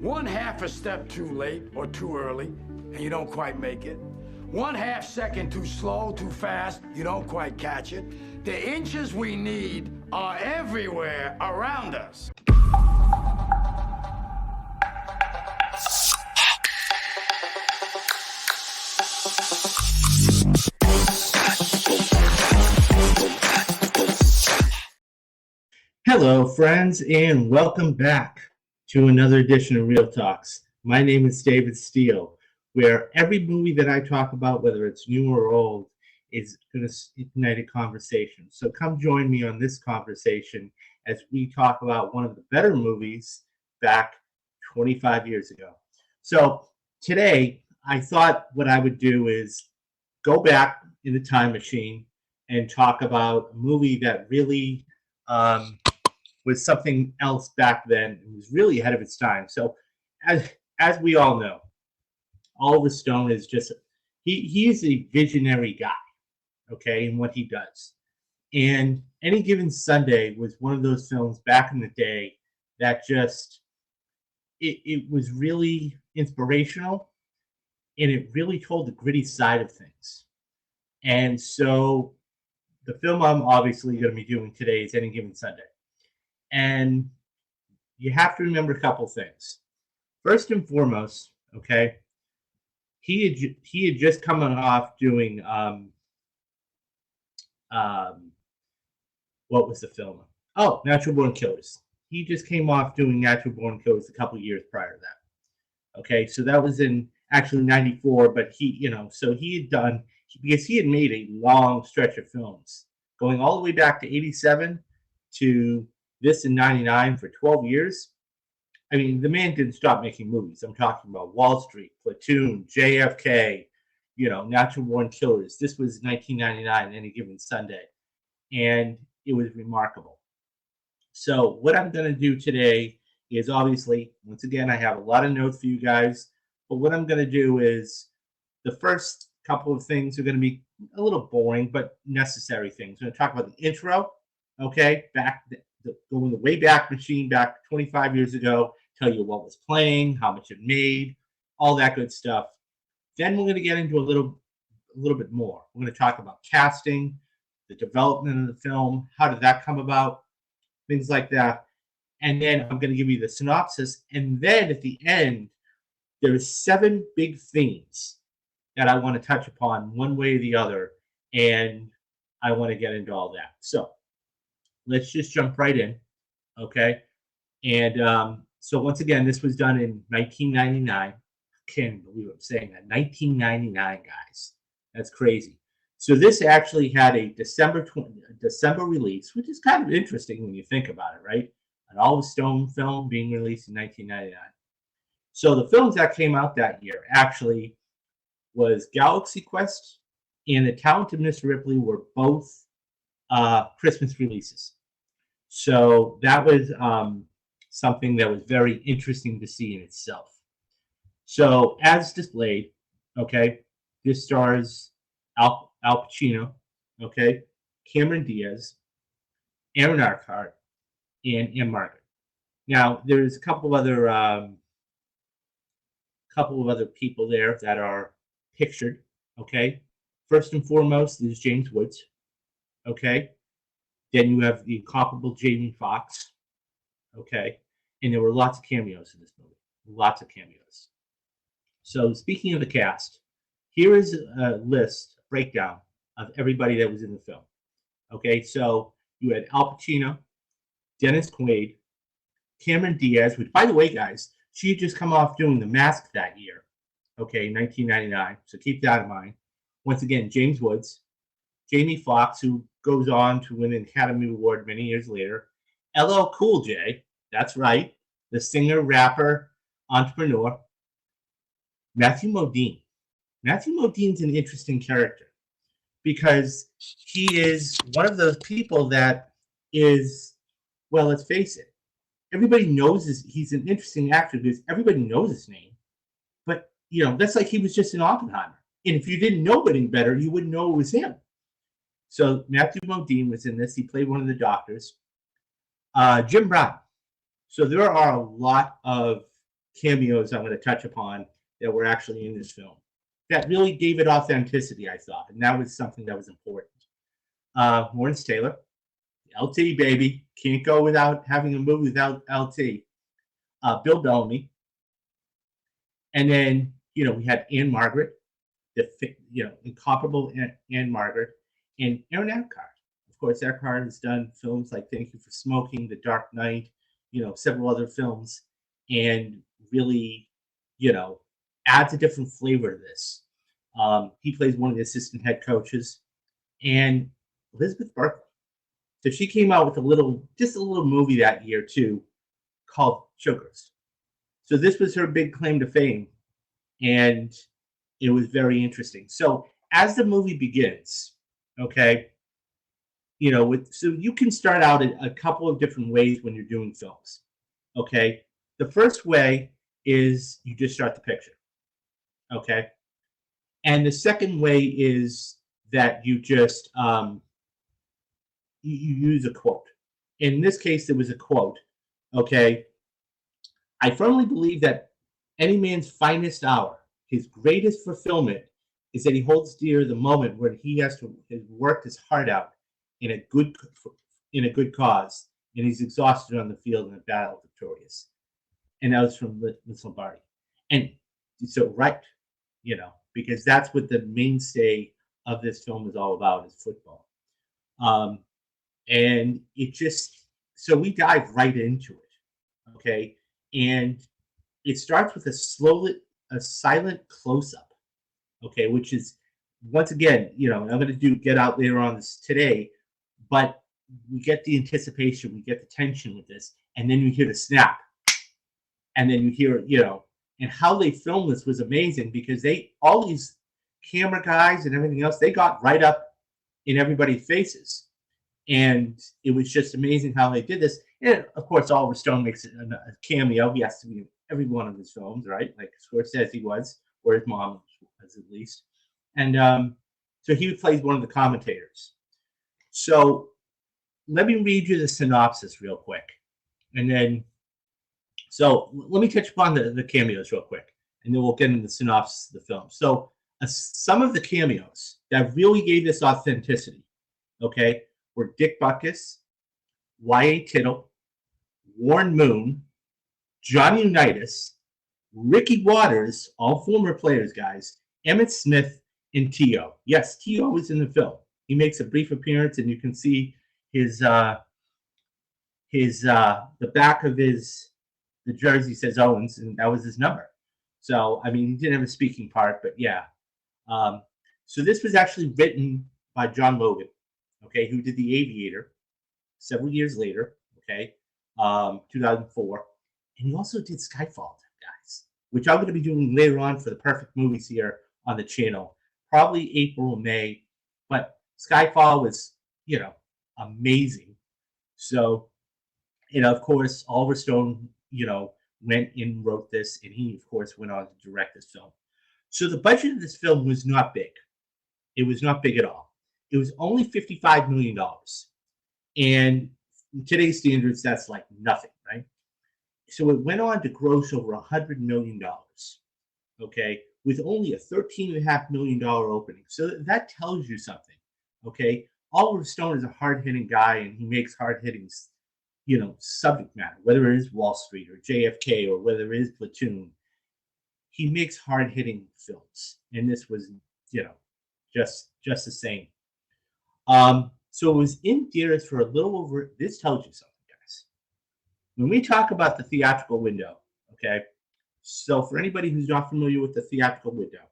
One half a step too late or too early, and you don't quite make it. One half second too slow, too fast, you don't quite catch it. The inches we need are everywhere around us. Hello, friends, and welcome back to another edition of Real Talks. My name is David Steele, where every movie that I talk about, whether it's new or old, is going to ignite a conversation. So come join me on this conversation as we talk about one of the better movies back 25 years ago. So today, I thought what I would do is go back in the time machine and talk about a movie that really was something else back then. It was really ahead of its time. So, as we all know, Oliver Stone is just he is a visionary guy, okay, in what he does. And Any Given Sunday was one of those films back in the day that just it was really inspirational, and it really told the gritty side of things. And so, the film I'm obviously going to be doing today is Any Given Sunday. And you have to remember a couple things. First and foremost, okay, he had just come off doing what was the film? Oh, Natural Born Killers. He just came off doing Natural Born Killers a couple years prior to that. Okay, so that was in actually '94, but so he had done, because he had made a long stretch of films going all the way back to '87 to this in '99 for 12 years. I mean, the man didn't stop making movies. I'm talking about Wall Street, Platoon, JFK, Natural Born Killers. This was 1999, Any Given Sunday. And it was remarkable. So what I'm going to do today is, obviously, once again, I have a lot of notes for you guys. But what I'm going to do is, the first couple of things are going to be a little boring, but necessary things. I'm going to talk about the intro, okay, going the way back machine, back 25 years ago, tell you what was playing, how much it made, all that good stuff. Then we're going to get into a little bit more. We're going to talk about casting, the development of the film, how did that come about, things like that. And then I'm going to give you the synopsis. And then at the end, there's 7 big themes that I want to touch upon one way or the other. And I want to get into all that. So let's just jump right in, okay? And so once again, this was done in 1999. I can't believe I'm saying that. 1999, guys. That's crazy. So this actually had a December release, which is kind of interesting when you think about it, right? An Oliver Stone film being released in 1999. So the films that came out that year actually was Galaxy Quest and The Talented Mr. Ripley were both Christmas releases. So that was something that was very interesting to see in itself. So as displayed, okay, this stars Al Pacino, okay, Cameron Diaz, Aaron Eckhart, and Anne Margaret. Now there's a couple of other people there that are pictured, okay. First and foremost is James Woods, okay. Then you have the incomparable Jamie Foxx, okay. And there were lots of cameos in this movie, lots of cameos. So speaking of the cast, here is a breakdown of everybody that was in the film. Okay, so you had Al Pacino, Dennis Quaid, Cameron Diaz, which, by the way, guys, she had just come off doing The Mask that year, okay, 1999. So keep that in mind. Once again, James Woods, Jamie Foxx, who goes on to win an Academy Award many years later, LL Cool J, that's right, the singer, rapper, entrepreneur, Matthew Modine. Matthew Modine's an interesting character because he is one of those people that is, well, let's face it, everybody knows he's an interesting actor because everybody knows his name. But, that's like he was just in Oppenheimer. And if you didn't know any better, you wouldn't know it was him. So Matthew Modine was in this. He played one of the doctors. Jim Brown. So there are a lot of cameos I'm going to touch upon that were actually in this film that really gave it authenticity, I thought, and that was something that was important. Lawrence Taylor, LT baby, can't go without having a movie without LT. Bill Bellamy, and then we had Anne Margaret, the incomparable Anne Margaret, and Aaron Eckhart. Of course, Eckhart has done films like Thank You for Smoking, The Dark Knight, several other films, and really, adds a different flavor to this. He plays one of the assistant head coaches, and Elizabeth Berkley. So she came out with a little movie that year too, called Sugars. So this was her big claim to fame, and it was very interesting. So as the movie begins, okay, so you can start out a couple of different ways when you're doing films. Okay, the first way is you just start the picture. Okay, and the second way is that you just you use a quote. In this case, there was a quote. Okay, I firmly believe that any man's finest hour, his greatest fulfillment, is that he holds dear the moment when he has worked his heart out in a good cause, and he's exhausted on the field in a battle victorious. And that was from Vince Lombardi. And so, right, because that's what the mainstay of this film is all about, is football. And it just, so we dive right into it, okay? And it starts with a silent close-up, okay, which is, once again, I'm going to get out later on this today, but we get the anticipation, we get the tension with this, and then you hear the snap, and then you hear, and how they filmed this was amazing, because all these camera guys and everything else, they got right up in everybody's faces, and it was just amazing how they did this. And of course, Oliver Stone makes a cameo. He has to be in every one of his films, right? Like Scorsese was, or his mom was at least. And so he plays one of the commentators. So let me read you the synopsis real quick. And then, so let me touch upon the cameos real quick, and then we'll get into the synopsis of the film. So some of the cameos that really gave this authenticity, okay, were Dick Butkus, Y.A. Tittle, Warren Moon, Johnny Unitas, Ricky Waters, all former players, guys, Emmitt Smith, and T.O. Yes, T.O. was in the film. He makes a brief appearance, and you can see the back of the jersey says Owens, and that was his number. So, I mean, he didn't have a speaking part, but yeah. So this was actually written by John Logan, okay, who did The Aviator several years later, okay, 2004. And he also did Skyfall, guys, which I'm going to be doing later on for the Perfect Movies here on the channel, probably April or May. But Skyfall was, amazing. So, of course, Oliver Stone, went and wrote this, and he, of course, went on to direct this film. So the budget of this film was not big. It was not big at all. It was only $55 million. And in today's standards, that's like nothing, right? So it went on to gross over $100 million, okay, with only a $13.5 million opening. So that tells you something, okay? Oliver Stone is a hard-hitting guy, and he makes hard-hitting, subject matter, whether it is Wall Street or JFK or whether it is Platoon. He makes hard-hitting films, and this was, just the same. So it was in theaters for a little over. This tells you something, guys. When we talk about the theatrical window, okay. So for anybody who's not familiar with the theatrical window,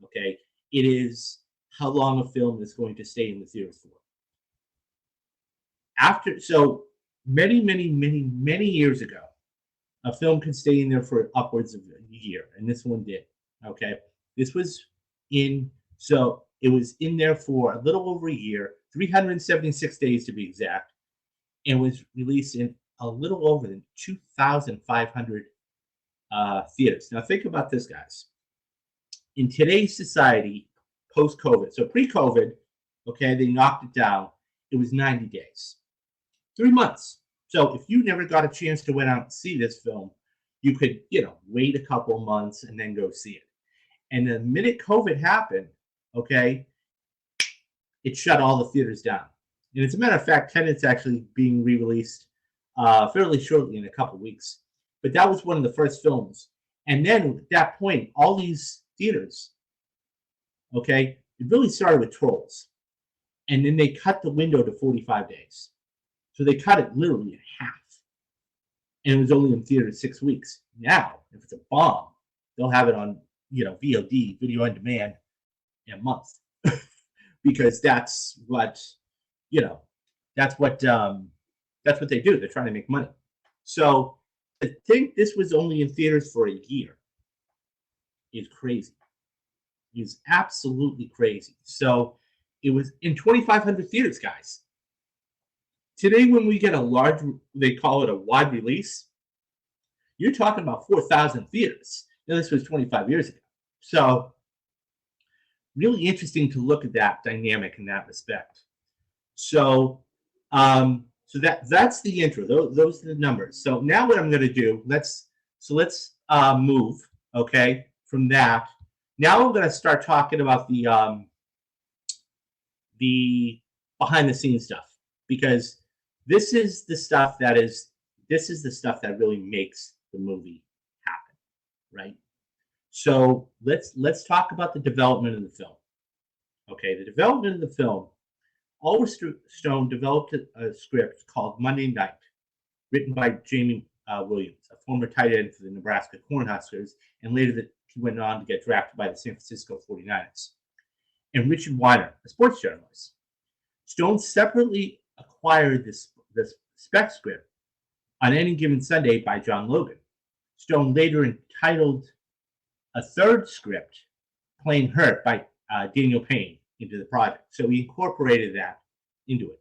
okay, it is how long a film is going to stay in the theaters for. So many, many, many, many years ago, a film could stay in there for upwards of a year, and this one did. Okay, this was so it was in there for a little over a year, 376 days to be exact, and was released in a little over than 2,500 theaters. Now think about this, guys. In today's society, post-COVID, so pre-COVID, okay, they knocked it down. It was 90 days, 3 months. So if you never got a chance to went out and see this film, you could, wait a couple of months and then go see it. And the minute COVID happened, okay, it shut all the theaters down. And as a matter of fact, Tenet's actually being re-released fairly shortly, in a couple of weeks. But that was one of the first films. And then at that point, all these theaters, okay, it really started with Trolls. And then they cut the window to 45 days. So they cut it literally in half. And it was only in theaters 6 weeks. Now, if it's a bomb, they'll have it on, VOD, video on demand, in a month. Because that's what that's what they do. They're trying to make money. So I think this was only in theaters for a year is crazy. It's absolutely crazy. So it was in 2,500 theaters, guys. Today, when we get a large, they call it a wide release, you're talking about 4,000 theaters. Now, this was 25 years ago. So really interesting to look at that dynamic in that respect. So, that's the intro. Those are the numbers. So now what I'm going to do, let's move, okay, from that. Now I'm going to start talking about the behind the scenes stuff, because this is the stuff that really makes the movie happen, right? So let's talk about the development of the film. Okay, the development of the film. Oliver Stone developed a script called Monday Night, written by Jamie Williams, a former tight end for the Nebraska Cornhuskers, and later he went on to get drafted by the San Francisco 49ers. And Richard Weiner, a sports journalist. Stone separately acquired this spec script on Any Given Sunday by John Logan. Stone later entitled a third script, Playing Hurt, by Daniel Payne, into the project. So he incorporated that into it.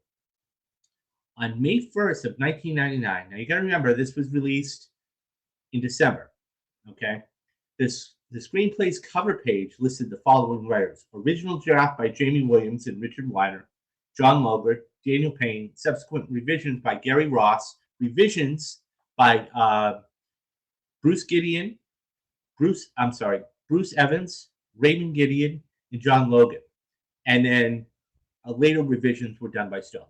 On May 1st of 1999, now you got to remember, this was released in December, okay? The screenplay's cover page listed the following writers: original draft by Jamie Williams and Richard Weiner, John Logan, Daniel Payne, subsequent revisions by Gary Ross, revisions by Bruce Evans, Raymond Gideon, and John Logan. And then later revisions were done by Stone.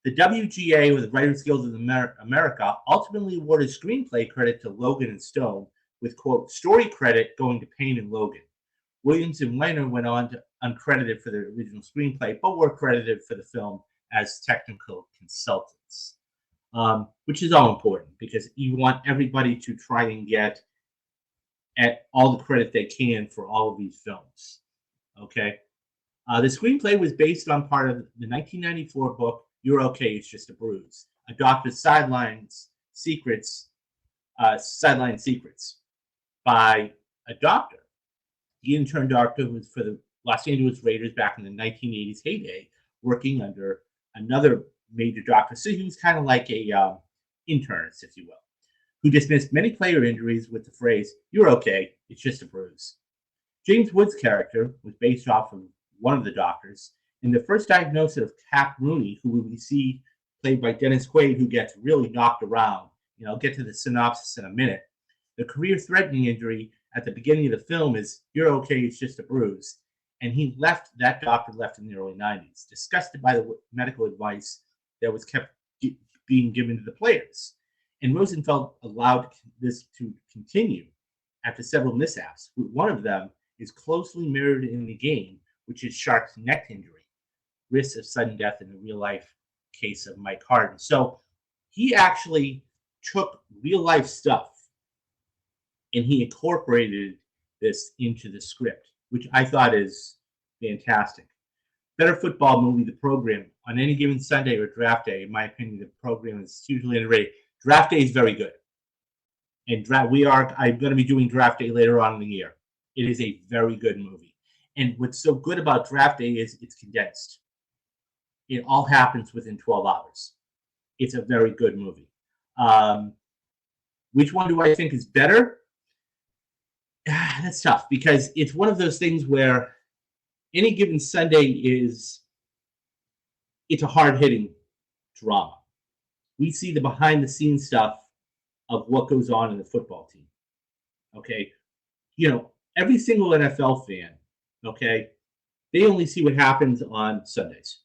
The WGA, or the Writers Guild of America, ultimately awarded screenplay credit to Logan and Stone, with, quote, story credit going to Payne and Logan. Williams and Weiner went on to uncredited for the original screenplay, but were credited for the film as technical consultants, which is all important, because you want everybody to try and get at all the credit they can for all of these films, okay? The screenplay was based on part of the 1994 book, You're Okay, It's Just a Bruise, a doctor's sideline secrets by a doctor. The intern doctor who was for the Los Angeles Raiders back in the 1980s heyday, working under another major doctor. So he was kind of like a internist, if you will, who dismissed many player injuries with the phrase, "You're okay, it's just a bruise." James Woods' character was based off of one of the doctors, and the first diagnosis of Cap Rooney, who we see played by Dennis Quaid, who gets really knocked around. I'll get to the synopsis in a minute. The career-threatening injury at the beginning of the film is, "You're okay, it's just a bruise." And that doctor left in the early 90s, disgusted by the medical advice that was kept being given to the players. And Rosenfeld allowed this to continue after several mishaps. One of them is closely mirrored in the game, which is Shark's neck injury, risk of sudden death in the real-life case of Mike Harden. So he actually took real-life stuff and he incorporated this into the script, which I thought is fantastic. Better football movie, The Program, on Any Given Sunday or Draft Day. In my opinion, The Program is hugely underrated. Draft Day is very good. And I'm going to be doing Draft Day later on in the year. It is a very good movie. And what's so good about Draft Day is it's condensed. It all happens within 12 hours. It's a very good movie. Which one do I think is better? That's tough, because it's one of those things where Any Given Sunday it's a hard-hitting drama. We see the behind-the-scenes stuff of what goes on in the football team. Okay, every single NFL fan, okay, they only see what happens on Sundays.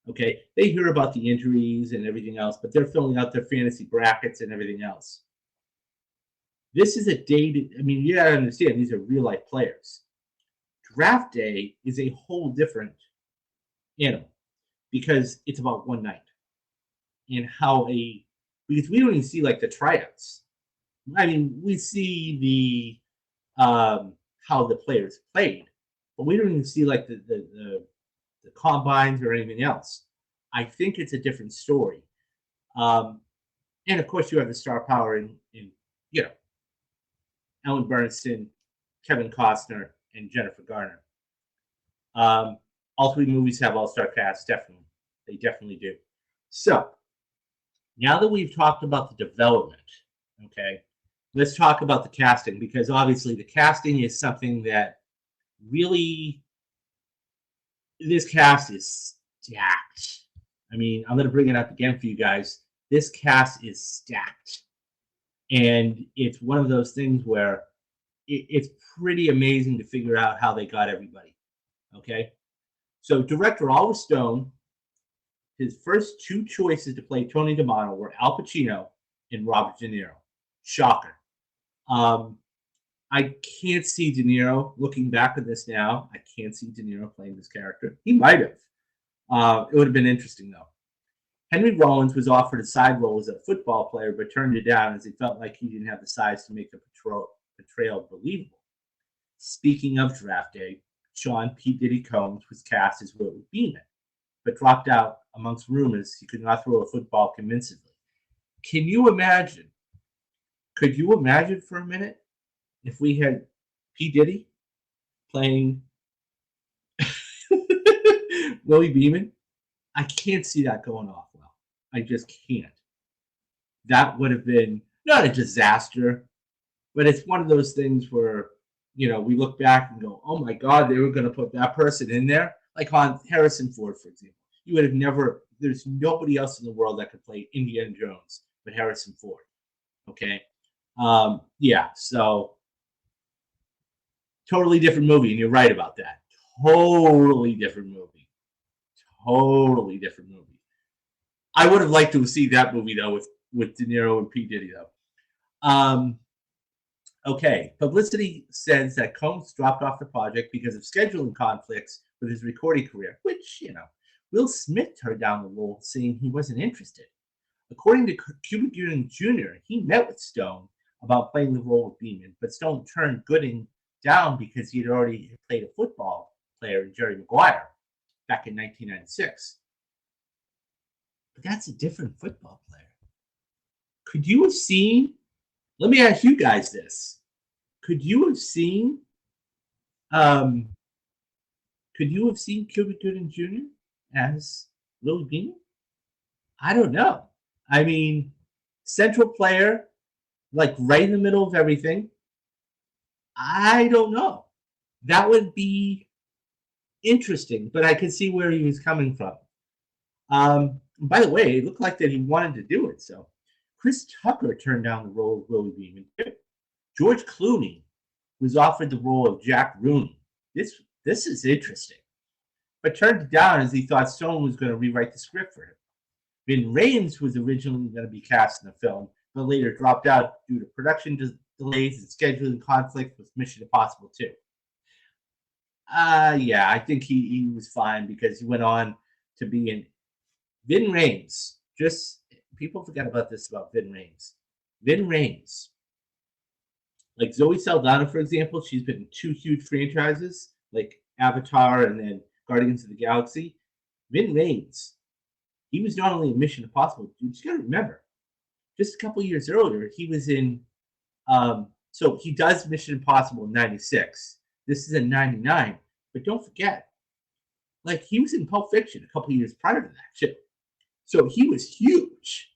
Okay, they hear about the injuries and everything else, but they're filling out their fantasy brackets and everything else. This is a day to, I mean, you gotta understand, these are real life players. Draft day is a whole different animal because it's about one night and because we don't even see like the tryouts. I mean, we see how the players played, but we don't even see like the combines or anything else. I think it's a different story. Um, and of course, you have the star power in you know Ellen Burstyn, Kevin Costner, and Jennifer Garner. Um, all three movies have all-star casts, definitely. They definitely do. So now that we've talked about the development, okay, let's talk about the casting because obviously the casting is something that really this cast is stacked. I mean, I'm going to bring it up again for you guys. This cast is stacked. And it's one of those things where it's pretty amazing to figure out how they got everybody. Okay. So, director Oliver Stone, his first two choices to play Tony D'Amato were Al Pacino and Robert De Niro. Shocker. I can't see De Niro looking back at this now. I can't see De Niro playing this character. He might have. It would have been interesting, though. Henry Rollins was offered a side role as a football player, but turned it down as he felt like he didn't have the size to make the portrayal believable. Speaking of draft day, Sean P. Diddy Combs was cast as Willie Beeman, but dropped out amongst rumors he could not throw a football convincingly. Can you imagine? Could you imagine for a minute if we had P. Diddy playing Willie Beeman? I can't see that going off well. I just can't. That would have been not a disaster, but it's one of those things where, we look back and go, oh my God, they were going to put that person in there. Like on Harrison Ford, for example. You would have never, there's nobody else in the world that could play Indiana Jones but Harrison Ford. Okay. Yeah. So totally different movie. And you're right about that. Totally different movie. Totally different movie. I would have liked to see that movie though with De Niro and P. Diddy though. Okay, publicity says that Combs dropped off the project because of scheduling conflicts with his recording career, which, Will Smith turned down the role, saying he wasn't interested. According to Cuba Gooding Jr., he met with Stone about playing the role of Beeman, but Stone turned Gooding down because he had already played a football player in Jerry Maguire back in 1996. But that's a different football player. Could you have seen, let me ask you guys this. Could you have seen Cuba Gooding Jr. as Willie Beeman? I don't know. I mean, central player, like right in the middle of everything. I don't know. That would be interesting, but I could see where he was coming from. By the way, it looked like that he wanted to do it. So Chris Tucker turned down the role of Willie Beeman. George Clooney was offered the role of Jack Rooney. This is interesting, but turned it down as he thought Stone was going to rewrite the script for him. Vin Rames was originally going to be cast in the film, but later dropped out due to production delays and scheduling conflict with Mission Impossible 2. Yeah, I think he was fine because he went on to be in Vin Rames. Just people forget about this about Vin Rames. Vin Rames, like Zoe Saldana, for example, she's been in two huge franchises like Avatar and then Guardians of the Galaxy. Vin Rames, he was not only in Mission Impossible, you just got to remember, just a couple years earlier, he was in. So he does Mission Impossible in '96. This is in '99, but don't forget, like he was in Pulp Fiction a couple years prior to that shit. So he was huge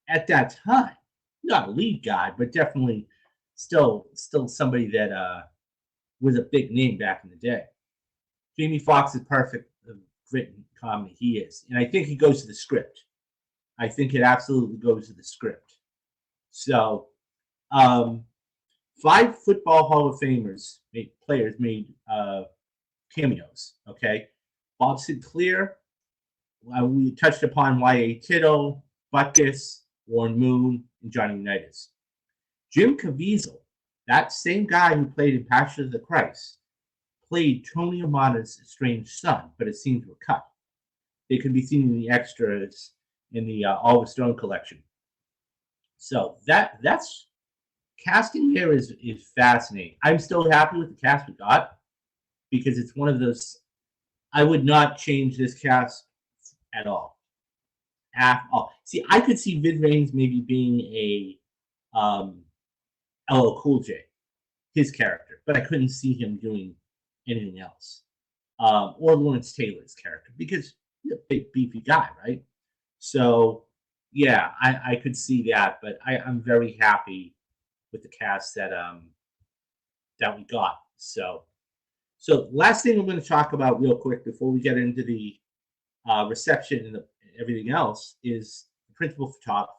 at that time. Not a lead guy, but definitely still somebody that was a big name back in the day. Jamie Foxx is perfect written comedy. He is. And I think he goes to the script. I think it absolutely goes to the script. So 5 Football Hall of Famers made cameos. Okay, Bob Sinclair. We touched upon Y.A. Tittle, Butkus, Warren Moon, and Johnny Unitas. Jim Caviezel, that same guy who played in Passion of the Christ, played Tony Amata's estranged son, but his scenes were cut. They could be seen in the extras in the Oliver Stone collection. So that's casting here is fascinating. I'm still happy with the cast we got because it's one of those. I would not change this cast at all. At all. See, I could see Vin Rames maybe being a LL Cool J, his character, but I couldn't see him doing anything else. Or Lawrence Taylor's character because he's a big beefy guy, right? So yeah, I could see that, but I'm very happy with the cast that we got. So last thing I'm going to talk about real quick before we get into the reception and everything else is the principal photography.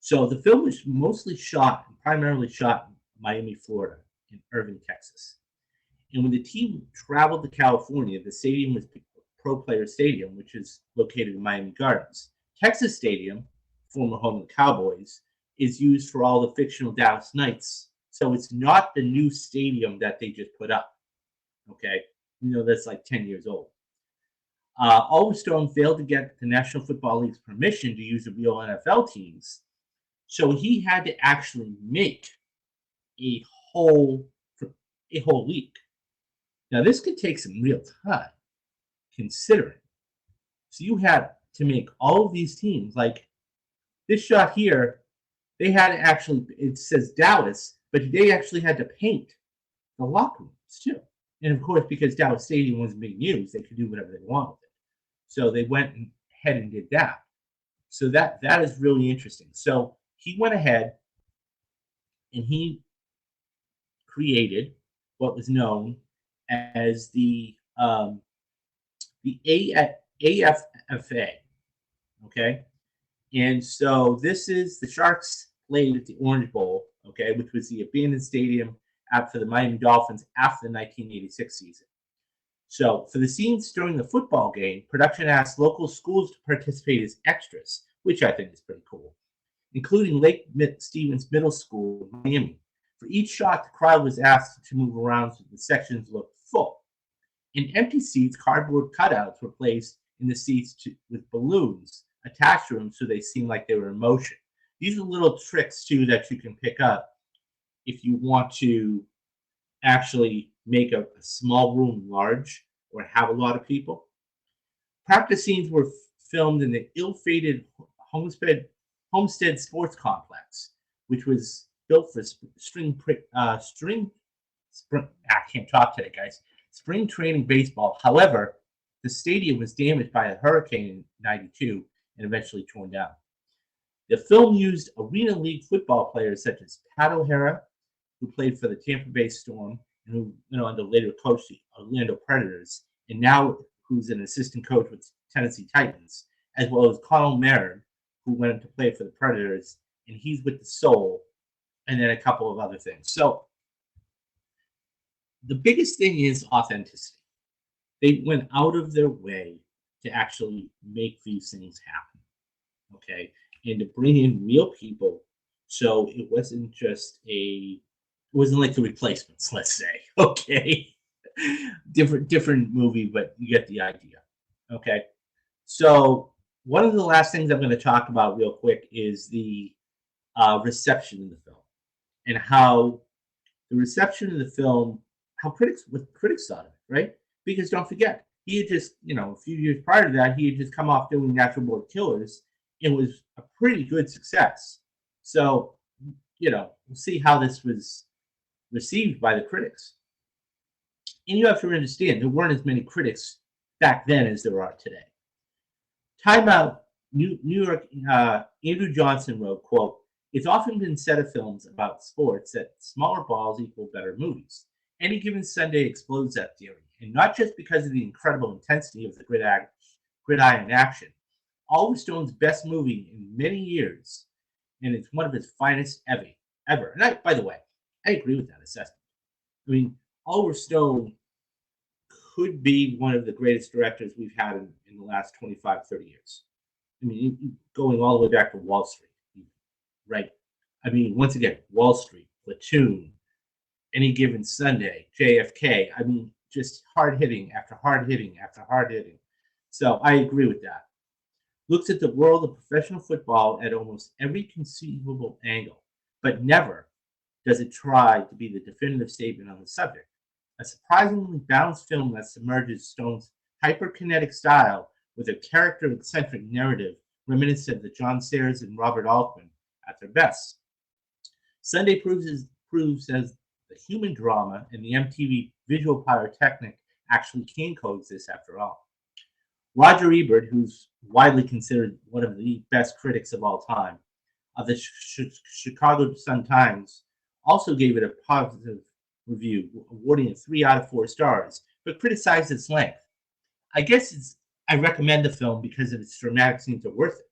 So the film was primarily shot in Miami, Florida, in Irving, Texas. And when the team traveled to California, the stadium was Pro Player Stadium, which is located in Miami Gardens. Texas Stadium, former home of the Cowboys, is used for all the fictional Dallas Knights. So it's not the new stadium that they just put up. Okay, that's like 10 years old. Oliver Stone failed to get the National Football League's permission to use the real NFL teams, so he had to actually make a whole league. Now this could take some real time, considering. So you had to make all of these teams. Like this shot here, they had to actually. It says Dallas, but they actually had to paint the locker rooms too. And of course, because Dallas Stadium wasn't being used, they could do whatever they wanted with it. So they went ahead and did that. So that is really interesting. So he went ahead and he created what was known as the AFFA. Okay, and so this is the Sharks played at the Orange Bowl. Okay, which was the abandoned stadium after the Miami Dolphins after the 1986 season. So for the scenes during the football game, production asked local schools to participate as extras, which I think is pretty cool, including Lake Stevens Middle School in Miami. For each shot, the crowd was asked to move around so the sections looked full. In empty seats, cardboard cutouts were placed in the seats with balloons attached to them so they seemed like they were in motion. These are little tricks, too, that you can pick up if you want to actually make a small room large or have a lot of people. Practice scenes were filmed in the ill-fated Homestead Sports Complex, which was built for spring training baseball. However, the stadium was damaged by a hurricane in '92 and eventually torn down. The film used Arena League football players such as Pat O'Hara, who played for the Tampa Bay Storm and who later coached the Orlando Predators, and now who's an assistant coach with Tennessee Titans, as well as Connell Merritt, who went to play for the Predators, and he's with the Soul, and then a couple of other things. So the biggest thing is authenticity. They went out of their way to actually make these things happen, okay, and to bring in real people. So it wasn't like The Replacements, let's say, okay? different movie, but you get the idea, okay? So one of the last things I'm going to talk about real quick is the reception of the film and how the reception of the film, what critics thought of it, right? Because don't forget, he had just, a few years prior to that, he had just come off doing Natural Born Killers and was a pretty good success. So, we'll see how this was received by the critics. And you have to understand, there weren't as many critics back then as there are today. Time Out, New York, Andrew Johnson wrote, quote, "It's often been said of films about sports that smaller balls equal better movies. Any Given Sunday explodes that theory, and not just because of the incredible intensity of the gridiron action. Oliver Stone's best movie in many years, and it's one of his finest ever. And by the way, I agree with that assessment. I mean, Oliver Stone could be one of the greatest directors we've had in the last 25, 30 years. I mean, going all the way back to Wall Street, right? I mean, once again, Wall Street, Platoon, Any Given Sunday, JFK. I mean, just hard hitting after hard hitting after hard hitting. So I agree with that. Looks at the world of professional football at almost every conceivable angle, but never does it try to be the definitive statement on the subject. A surprisingly balanced film that submerges Stone's hyperkinetic style with a character-eccentric narrative reminiscent of the John Sayers and Robert Altman at their best. Sunday proves as the human drama and the MTV visual pyrotechnic actually can coexist after all. Roger Ebert, who's widely considered one of the best critics of all time, of the Chicago Sun-Times, also gave it a positive review, awarding it 3 out of 4 stars, but criticized its length. I recommend the film because of its dramatic scenes are worth it.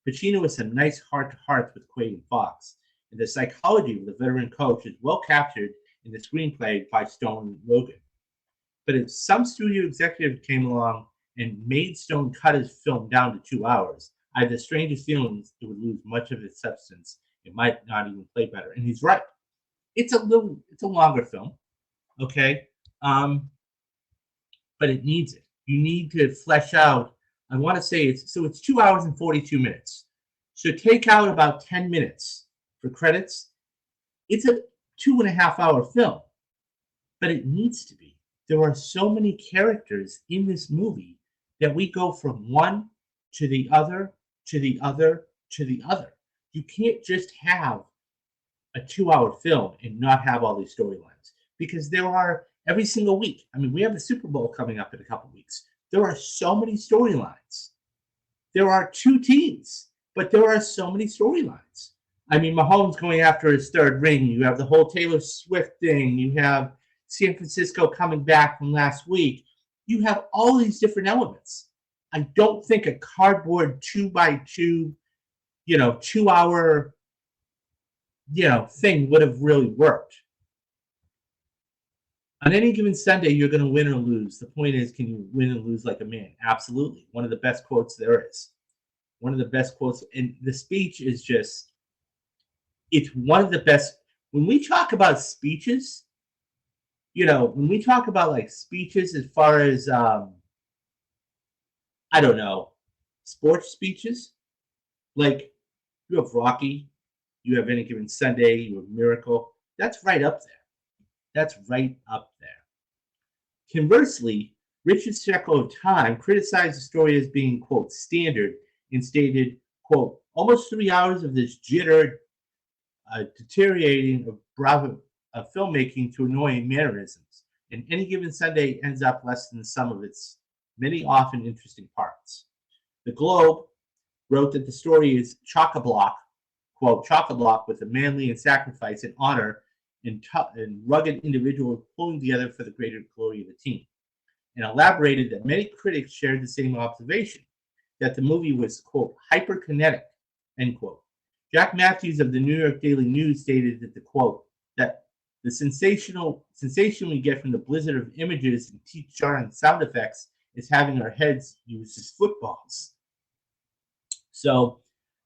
Pacino has some nice heart-to-hearts with Quaid and Fox, and the psychology of the veteran coach is well captured in the screenplay by Stone and Logan. But if some studio executive came along and made Stone cut his film down to 2 hours, I have the strangest feelings it would lose much of its substance. It might not even play better. And he's right. It's a longer film, okay? But it needs it. You need to flesh out. I want to say it's 2 hours and 42 minutes. So take out about 10 minutes for credits. It's a 2.5 hour film, but it needs to be. There are so many characters in this movie that we go from one to the other, to the other, to the other. You can't just have a 2 hour film and not have all these storylines, because there are every single week. I mean, we have the Super Bowl coming up in a couple weeks. There are so many storylines. There are 2 teams, but there are so many storylines. I mean, Mahomes going after his 3rd ring. You have the whole Taylor Swift thing. You have San Francisco coming back from last week. You have all these different elements. I don't think a cardboard 2x2, 2 hour, thing would have really worked. On Any Given Sunday, you're going to win or lose. The point is, can you win and lose like a man? Absolutely. One of the best quotes there is. One of the best quotes. And the speech is just, it's one of the best. When we talk about speeches, when we talk about like speeches as far as, I don't know, sports speeches, like you have Rocky, you have Any Given Sunday, you have Miracle. That's right up there. That's right up there. Conversely, Richard Sheklo of Time criticized the story as being, quote, standard, and stated, quote, almost 3 hours of this jitter, deteriorating of filmmaking to annoying mannerisms, and Any Given Sunday ends up less than the sum of its many often interesting parts. The Globe wrote that the story is chock-a-block, quote, chock-a-block with a manly and sacrifice and honor and rugged individuals pulling together for the greater glory of the team, and elaborated that many critics shared the same observation, that the movie was, quote, hyperkinetic, end quote. Jack Matthews of the New York Daily News stated that that the sensation we get from the blizzard of images and teeth-jarring sound effects is having our heads used as footballs. So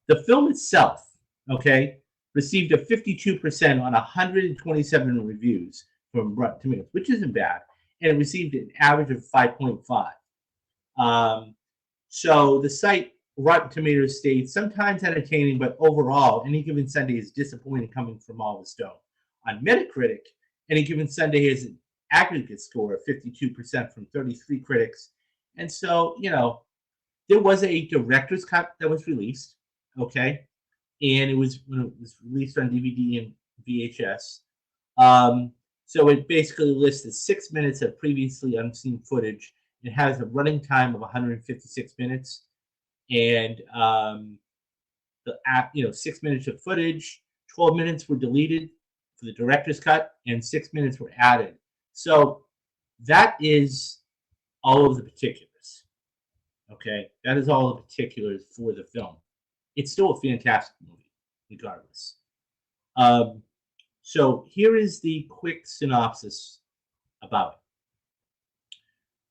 the film itself, okay, received a 52% on 127 reviews from Rotten Tomatoes, which isn't bad, and it received an average of 5.5. So the site Rotten Tomatoes states, sometimes entertaining, but overall, Any Given Sunday is disappointing coming from Oliver Stone. On Metacritic, Any Given Sunday has an aggregate score of 52% from 33 critics. And so, there was a director's cut that was released, okay? And it was released on DVD and VHS. So it basically listed 6 minutes of previously unseen footage. It has a running time of 156 minutes, and 6 minutes of footage. 12 minutes were deleted for the director's cut, and 6 minutes were added. So that is all of the particulars. Okay, that is all the particulars for the film. It's still a fantastic movie, regardless. So here is the quick synopsis about it.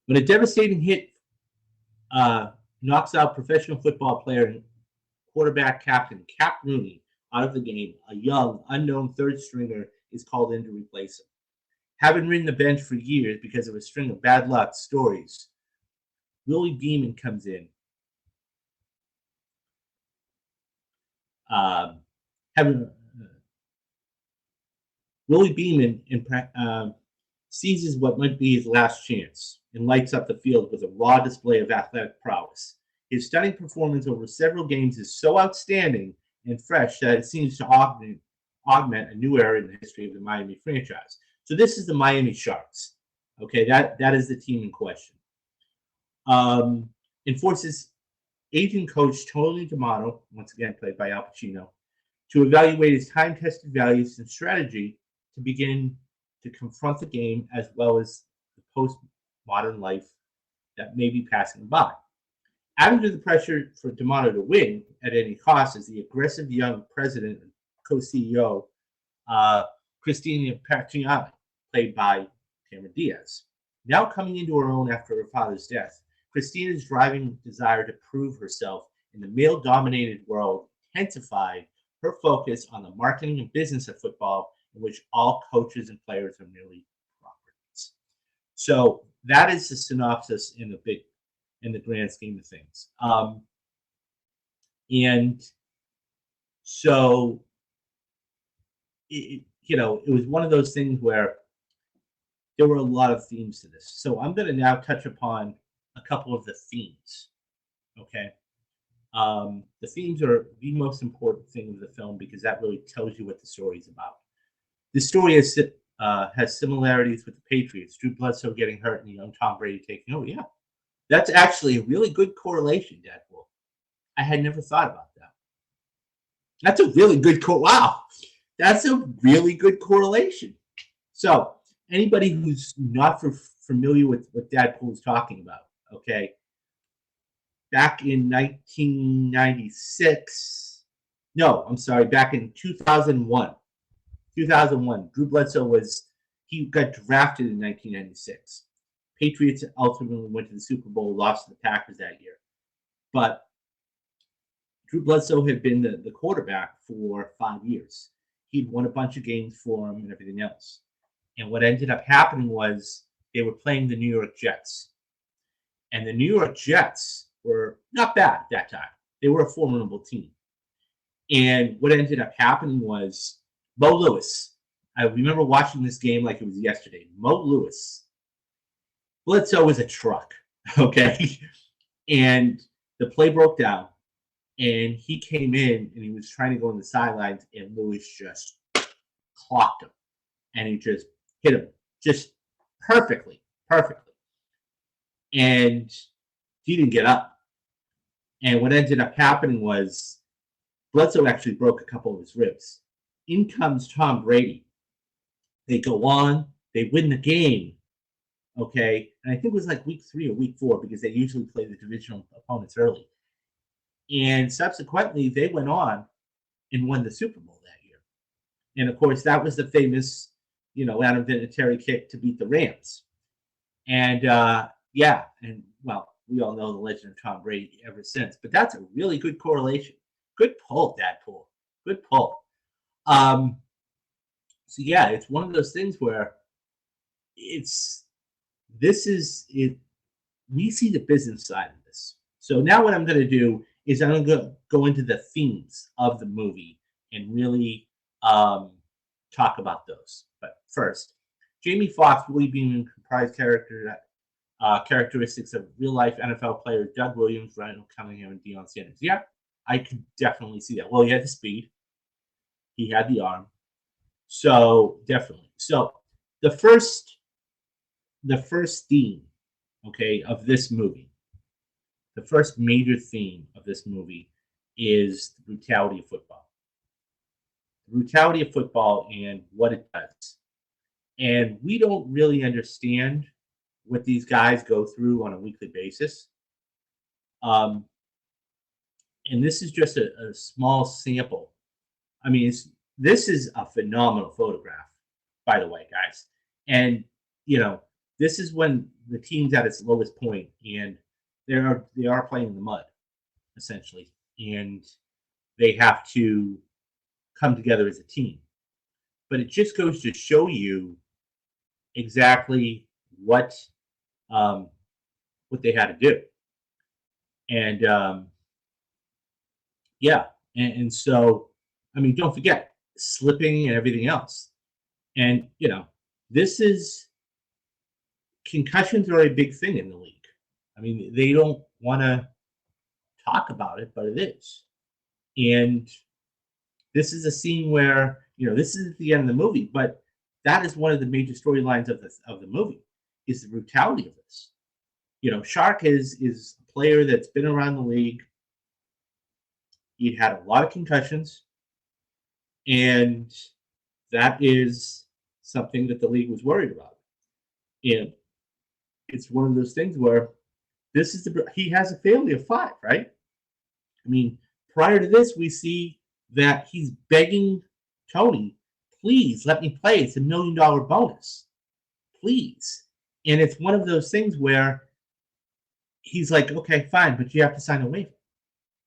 When a devastating hit knocks out professional football player and quarterback captain Cap Rooney out of the game, a young, unknown third stringer is called in to replace him. Having ridden the bench for years because of a string of bad luck stories, Willie Beeman comes in. Willie Beeman seizes what might be his last chance and lights up the field with a raw display of athletic prowess. His stunning performance over several games is so outstanding and fresh that it seems to augment a new era in the history of the Miami franchise. So this is the Miami Sharks. Okay, that is the team in question. Enforces aging coach Tony D'Amato, once again played by Al Pacino, to evaluate his time-tested values and strategy to begin to confront the game as well as the post-modern life that may be passing by. Adding to the pressure for D'Amato to win at any cost is the aggressive young president and co-CEO, Christina Pacciani, played by Cameron Diaz. Now coming into her own after her father's death, Christina's driving desire to prove herself in the male-dominated world intensified her focus on the marketing and business of football, in which all coaches and players are merely properties. So that is the synopsis in the grand scheme of things. And so, it was one of those things where there were a lot of themes to this. So I'm going to now touch upon a couple of the themes. Okay. The themes are the most important thing of the film because that really tells you what the story is about. The story has similarities with the Patriots. Drew Bledsoe getting hurt and young Tom Brady taking over. Yeah, that's actually a really good correlation, Deadpool. I had never thought about that. That's a really good wow. That's a really good correlation. So anybody who's not familiar with what Deadpool is talking about, okay, back in 1996, back in 2001, Drew Bledsoe he got drafted in 1996. Patriots ultimately went to the Super Bowl, lost to the Packers that year. But Drew Bledsoe had been the quarterback for 5 years. He'd won a bunch of games for him and everything else. And what ended up happening was they were playing the New York Jets. And the New York Jets were not bad at that time. They were a formidable team. And what ended up happening was Mo Lewis. I remember watching this game like it was yesterday. Mo Lewis. Bledsoe was a truck, okay? And the play broke down, and he came in, and he was trying to go on the sidelines, and Lewis just clocked him. And he just hit him just perfectly. And he didn't get up. And what ended up happening was Bledsoe actually broke a couple of his ribs. In comes Tom Brady. They go on. They win the game. Okay. And I think it was like week 3 or week 4 because they usually play the divisional opponents early. And subsequently, they went on and won the Super Bowl that year. And, of course, that was the famous, Adam Vinatieri kick to beat the Rams. And, we all know the legend of Tom Brady ever since. But that's a really good correlation. Good pull, Deadpool. Good pull. It's one of those things where we see the business side of this. So now what I'm going to do is I'm going to go into the themes of the movie and really talk about those. But first, Jamie Foxx, Willie Beeman comprised characteristics of real-life NFL player Doug Williams, Ryan Cunningham, and Deion Sanders. Yeah, I could definitely see that. Well, he had the speed. He had the arm. So, definitely. So, the first theme, okay, of this movie, the first major theme of this movie is the brutality of football. The brutality of football and what it does. And we don't really understand what these guys go through on a weekly basis. And this is just a small sample. I mean, this is a phenomenal photograph, by the way, guys. And this is when the team's at its lowest point, and they are playing in the mud, essentially, and they have to come together as a team. But it just goes to show you exactly um, what they had to do, and yeah, and so I mean, don't forget slipping and everything else, and this is concussions are a big thing in the league. I mean, they don't want to talk about it, but it is, and this is a scene where this is at the end of the movie, but that is one of the major storylines of the movie is the brutality of this. Shark is a player that's been around the league. He had a lot of concussions, and that is something that the league was worried about. And it's one of those things where he has a family of 5, right? I mean, prior to this, we see that he's begging Tony, please let me play. It's $1 million bonus. Please. And it's one of those things where he's like, okay, fine, but you have to sign a waiver.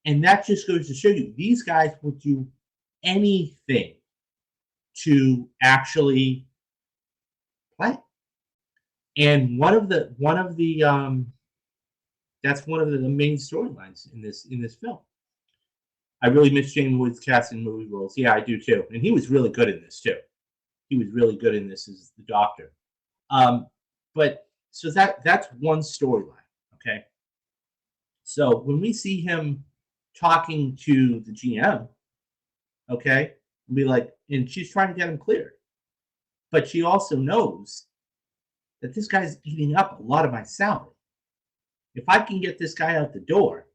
And that just goes to show you these guys will do anything to actually play. And that's one of the main storylines in this film. I really miss James Woods casting movie roles. Yeah, I do too. And he was really good in this too. He was really good in this as the Doctor. But so that's one storyline. Okay. So when we see him talking to the GM, okay, be like, and she's trying to get him cleared, but she also knows that this guy's eating up a lot of my salary. If I can get this guy out the door,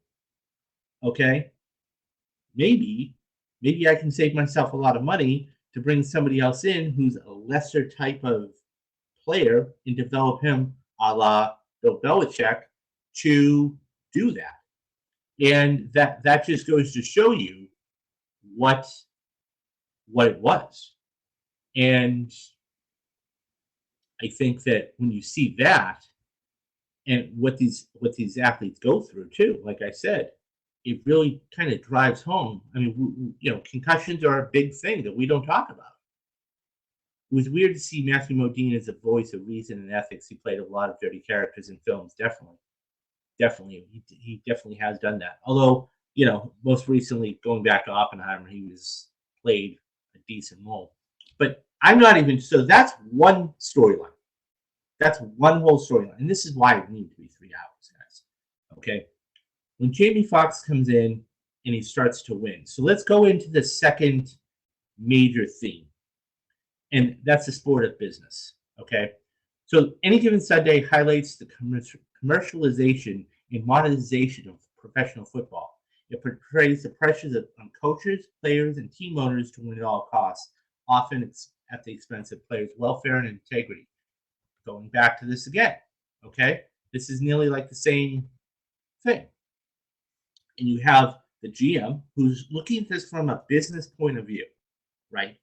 okay, maybe I can save myself a lot of money to bring somebody else in who's a lesser type of player and develop him a la Bill Belichick to do that. And that just goes to show you what it was. And I think that when you see that and what these athletes go through too, like I said, it really kind of drives home. I mean, concussions are a big thing that we don't talk about. It was weird to see Matthew Modine as a voice of reason and ethics. He played a lot of dirty characters in films, definitely. He definitely has done that. Although, most recently, going back to Oppenheimer, he played a decent role. But I'm not even, so that's one storyline. That's one whole storyline. And this is why it needs to be 3 hours, guys. Okay? When Jamie Foxx comes in and he starts to win. So let's go into the second major theme. And that's the sport of business. Okay? So Any Given Sunday highlights the commercialization and monetization of professional football. It portrays the pressures on coaches, players, and team owners to win at all costs, often at the expense of players' welfare and integrity. Going back to this again, okay? This is nearly like the same thing. And you have the GM who's looking at this from a business point of view, right?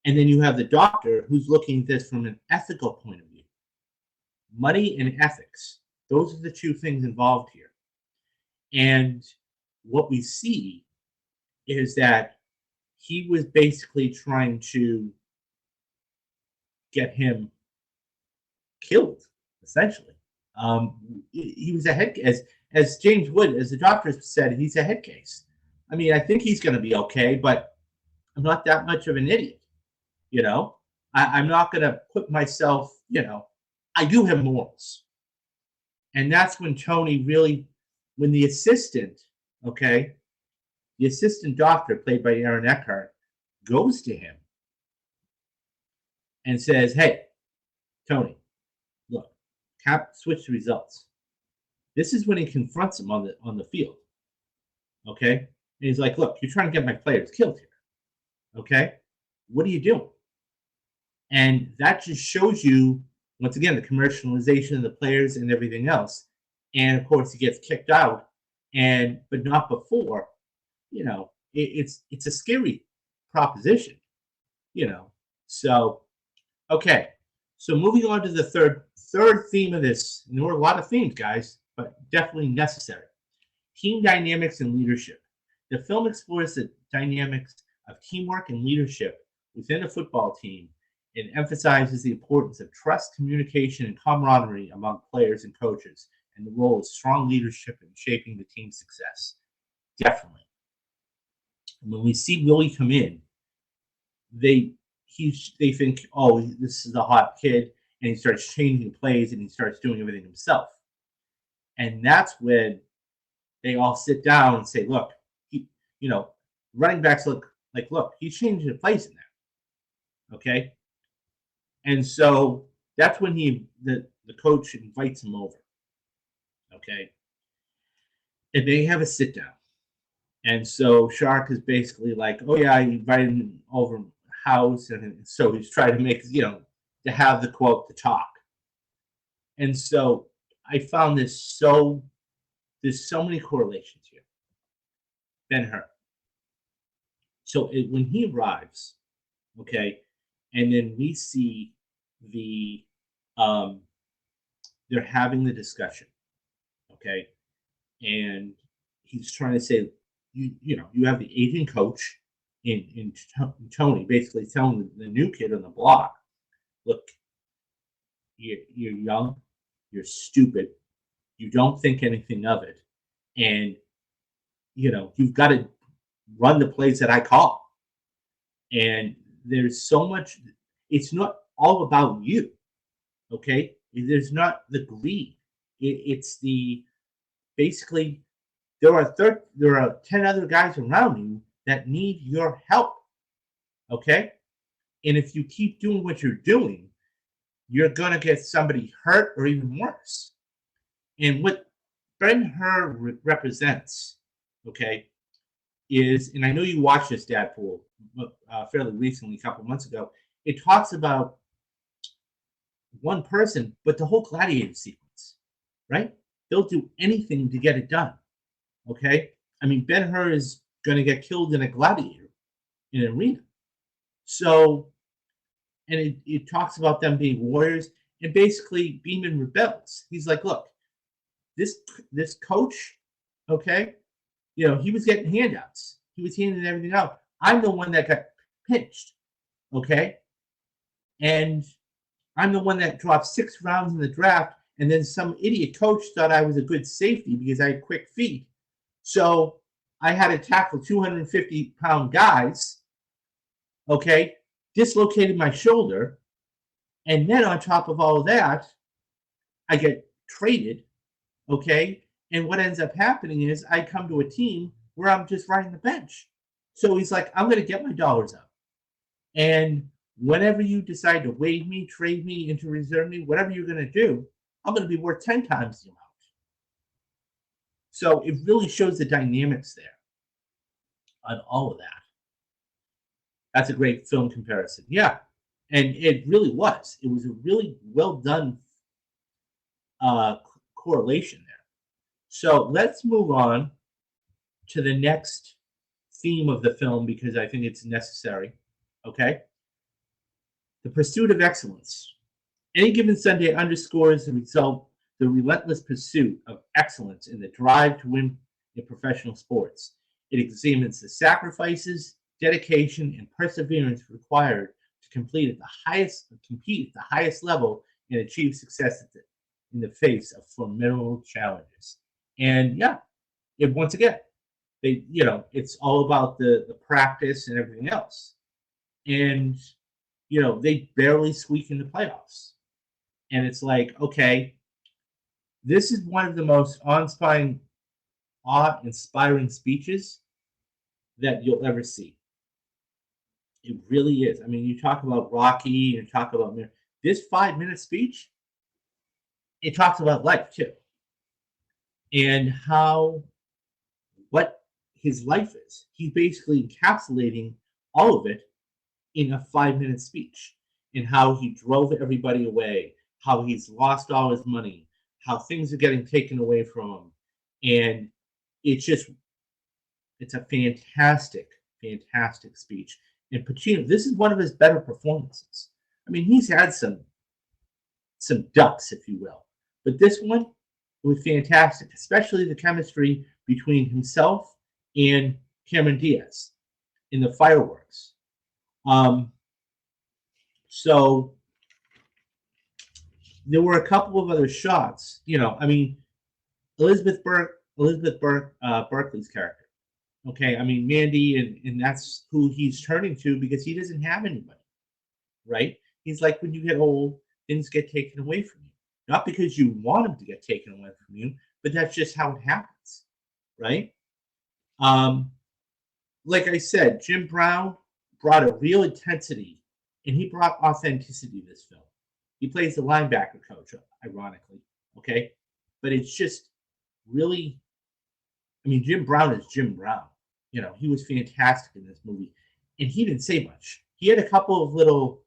And then you have the doctor who's looking at this from an ethical point of view. Money and ethics. Those are the two things involved here. And what we see is that he was basically trying to get him killed, essentially. He was a head, as James Wood, as the doctor said, he's a head case. I mean, I think he's going to be okay, but I'm not that much of an idiot. I'm not going to put myself, I do have morals. And that's when Tony really, when the assistant, okay, the assistant doctor played by Aaron Eckhart goes to him and says, hey, Tony, look, switch the results. This is when he confronts him on the field. Okay? And he's like, look, you're trying to get my players killed here. Okay? What are you doing? And that just shows you, once again, the commercialization of the players and everything else. And of course, he gets kicked out, but not before. It's a scary proposition, So, okay. So moving on to the third theme of this. And there were a lot of themes, guys, but definitely necessary. Team dynamics and leadership. The film explores the dynamics of teamwork and leadership within a football team and emphasizes the importance of trust, communication, and camaraderie among players and coaches, and the role of strong leadership in shaping the team's success. Definitely. And when we see Willie come in, they think, oh, this is a hot kid, and he starts changing plays and he starts doing everything himself. And that's when they all sit down and say, look, running backs look, he's changing the plays in there. Okay. And so that's when the coach invites him over. Okay. And they have a sit down. And so Shark is basically like, oh yeah, I invited him over house. And so he's trying to make, to have the quote, to talk. And so I found there's so many correlations here. Ben-Hur. So when he arrives, okay, and then we see they're having the discussion, okay, and he's trying to say, you have the aging coach in Tony basically telling the new kid on the block, look, you're young, you're stupid, you don't think anything of it, and you've got to run the plays that I call. And there's so much, it's not all about you, okay? There's not the greed. It's the, basically, there are 10 other guys around you that need your help, okay? And if you keep doing what you're doing, you're going to get somebody hurt or even worse. And what Ben-Hur represents, okay, is, and I know you watched this, Deadpool, fairly recently, a couple months ago. It talks about one person, but the whole gladiator sequence, right? They'll do anything to get it done, okay? I mean, Ben-Hur is going to get killed in a gladiator in an arena. So, and it talks about them being warriors, and basically Beeman rebels. He's like, look, this coach, okay, he was getting handouts. He was handing everything out. I'm the one that got pinched, okay? And I'm the one that dropped 6 rounds in the draft, and then some idiot coach thought I was a good safety because I had quick feet. So I had to tackle 250-pound guys, okay, dislocated my shoulder, and then on top of all of that, I get traded, okay? And what ends up happening is I come to a team where I'm just riding the bench. So he's like, I'm going to get my dollars up. And whenever you decide to waive me, trade me, into reserve me, whatever you're going to do, I'm going to be worth 10 times the amount. So it really shows the dynamics there on all of that. That's a great film comparison. Yeah. And it really was. It was a really well done correlation there. So let's move on to the next theme of the film because I think it's necessary. Okay? The pursuit of excellence. Any Given Sunday underscores the relentless pursuit of excellence in the drive to win in professional sports. It examines the sacrifices, dedication, and perseverance required to compete at the highest level and achieve success in the face of formidable challenges. And yeah, once again, it's all about the practice and everything else. And they barely squeak in the playoffs. And it's like, okay, this is one of the most awe-inspiring speeches that you'll ever see. It really is. I mean, you talk about Rocky and talk about this 5-minute speech. It talks about life too, and what his life is. He's basically encapsulating all of it in a 5-minute speech, and how he drove everybody away, how he's lost all his money, how things are getting taken away from him, and it's a fantastic speech. And Pacino, this is one of his better performances. I mean, he's had some ducks, if you will, but this one was fantastic, especially the chemistry between himself and Cameron Diaz in the fireworks. So there were a couple of other shots. I mean, Elizabeth Berkley's character. Okay, I mean Mandy, and that's who he's turning to because he doesn't have anybody, right? He's like, when you get old, things get taken away from you. Not because you want them to get taken away from you, but that's just how it happens, right? Like I said, Jim Brown brought a real intensity, and he brought authenticity to this film. He plays the linebacker coach, ironically, okay? But it's just really, I mean, Jim Brown is Jim Brown. He was fantastic in this movie, and he didn't say much. He had a couple of little,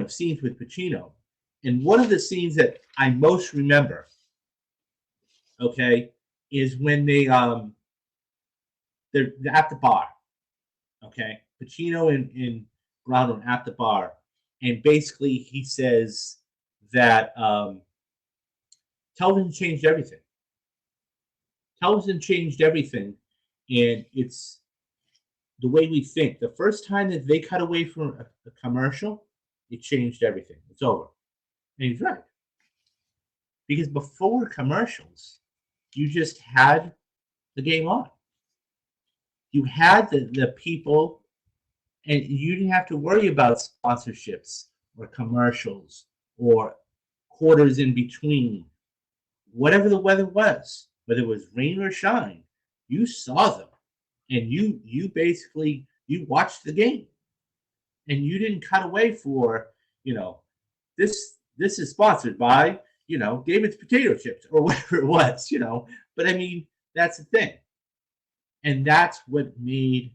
scenes with Pacino, and one of the scenes that I most remember, okay, is when they're at the bar, okay. Pacino and Brown are at the bar, and basically he says that television changed everything. Television changed everything, and it's the way we think. The first time that they cut away from a commercial, it changed everything. It's over. And he's right. Because before commercials, you just had the game on. You had the people, and you didn't have to worry about sponsorships or commercials or quarters in between. Whatever the weather was, whether it was rain or shine, you saw them, and you basically watched the game, and you didn't cut away for this is sponsored by David's Potato Chips or whatever it was. But I mean, that's the thing, and that's what made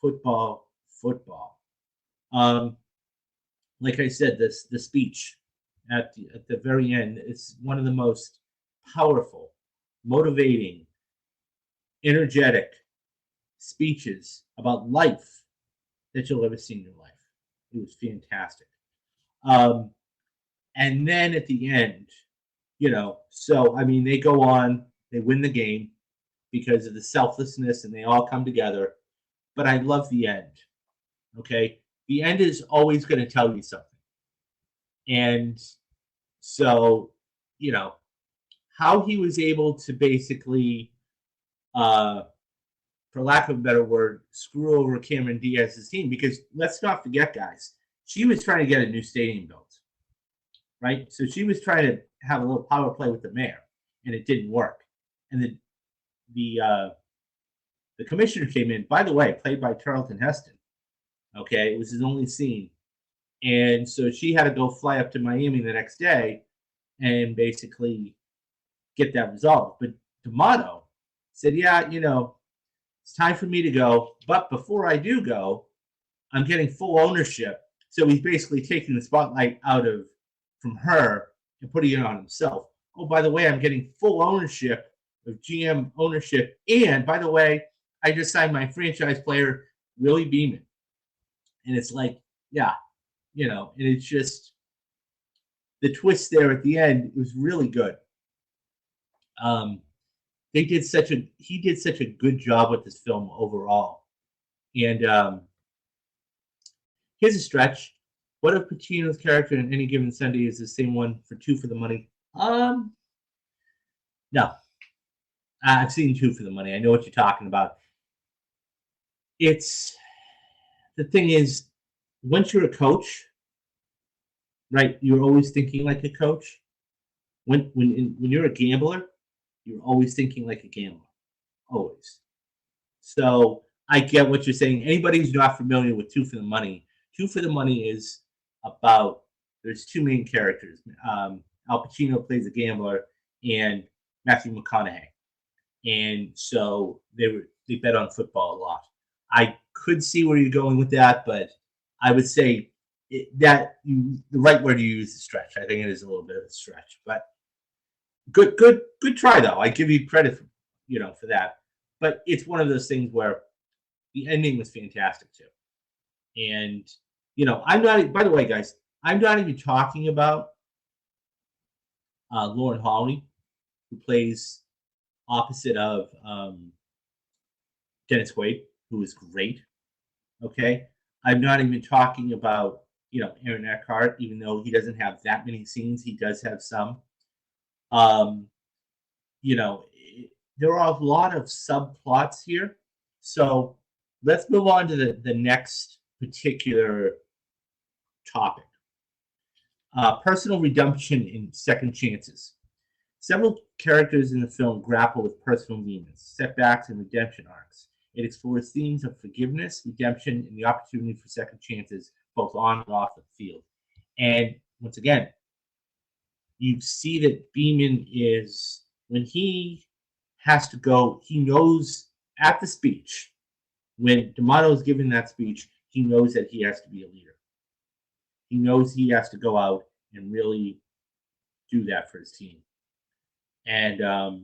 football. Like I said, the speech at the very end is one of the most powerful, motivating, energetic speeches about life that you'll ever see in your life. It was fantastic. And then at the end, so I mean, they go on, they win the game because of the selflessness, and they all come together. But I love the end. Okay, the end is always going to tell you something, and so how he was able to basically, for lack of a better word, screw over Cameron Diaz's team, because let's not forget, guys, she was trying to get a new stadium built, right? So she was trying to have a little power play with the mayor, and it didn't work. And the commissioner came in, by the way, played by Charlton Heston. Okay, it was his only scene. And so she had to go fly up to Miami the next day and basically get that resolved. But D'Amato said, yeah, it's time for me to go. But before I do go, I'm getting full ownership. So he's basically taking the spotlight from her and putting it on himself. Oh, by the way, I'm getting full ownership of GM ownership. And by the way, I just signed my franchise player, Willie Beeman. And it's like, yeah, and it's just the twist there at the end was really good. He did such a good job with this film overall. And here's a stretch. What if Pacino's character in Any Given Sunday is the same one for Two for the Money? No. I've seen Two for the Money. I know what you're talking about. The thing is, once you're a coach, right, you're always thinking like a coach. When you're a gambler, you're always thinking like a gambler. Always. So I get what you're saying. Anybody who's not familiar with Two for the Money is about, there's two main characters. Al Pacino plays a gambler, and Matthew McConaughey. And so they bet on football a lot. I could see where you're going with that, but I would say the right word to use is stretch. I think it is a little bit of a stretch, but good try though. I give you credit for that. But it's one of those things where The ending was fantastic too. And I'm not. By the way, guys, I'm not even talking about Lauren Holly, who plays opposite of Dennis Quaid, who is great. Okay, I'm not even talking about Aaron Eckhart, even though he doesn't have that many scenes. He does have some. Um, there are a lot of subplots here. So let's move on to the next particular topic. Personal redemption and second chances. Several characters in the film grapple with personal demons, setbacks, and redemption arcs. It explores themes of forgiveness, redemption, and the opportunity for second chances, both on and off the field. And once again, you see that Beeman is, when he has to go, he knows at the speech, when D'Amato is giving that speech, he knows that he has to be a leader. He knows he has to go out and really do that for his team. And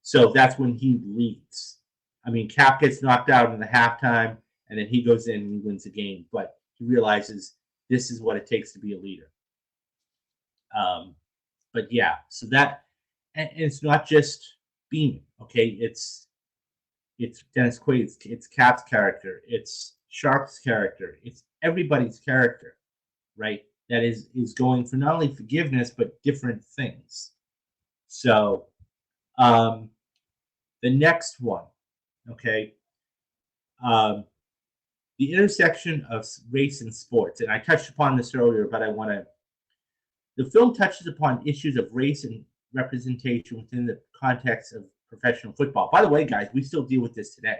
so that's when he leads. I mean, Cap gets knocked out in the halftime, and then he goes in and he wins the game. But he realizes this is what it takes to be a leader. But yeah, so that, and it's not just Beeman, okay? It's Dennis Quaid, it's Cap's character, it's Sharp's character, it's everybody's character, right? That is going for not only forgiveness but different things. So, the next one, okay, the intersection of race and sports, and I touched upon this earlier, but the film touches upon issues of race and representation within the context of professional football. By the way, guys, we still deal with this today.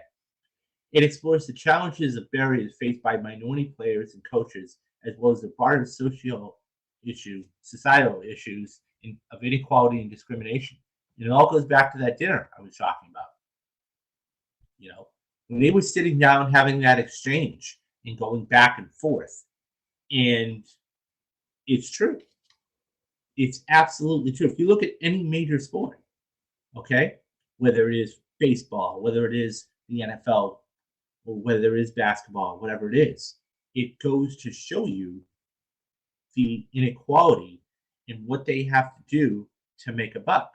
It explores the challenges of barriers faced by minority players and coaches, as well as the broader societal issues of inequality and discrimination. And it all goes back to that dinner I was talking about. When they were sitting down having that exchange and going back and forth. And it's true. It's absolutely true. If you look at any major sport, okay, whether it is baseball, whether it is the NFL, or whether it is basketball, whatever it is, it goes to show you the inequality in what they have to do to make a buck,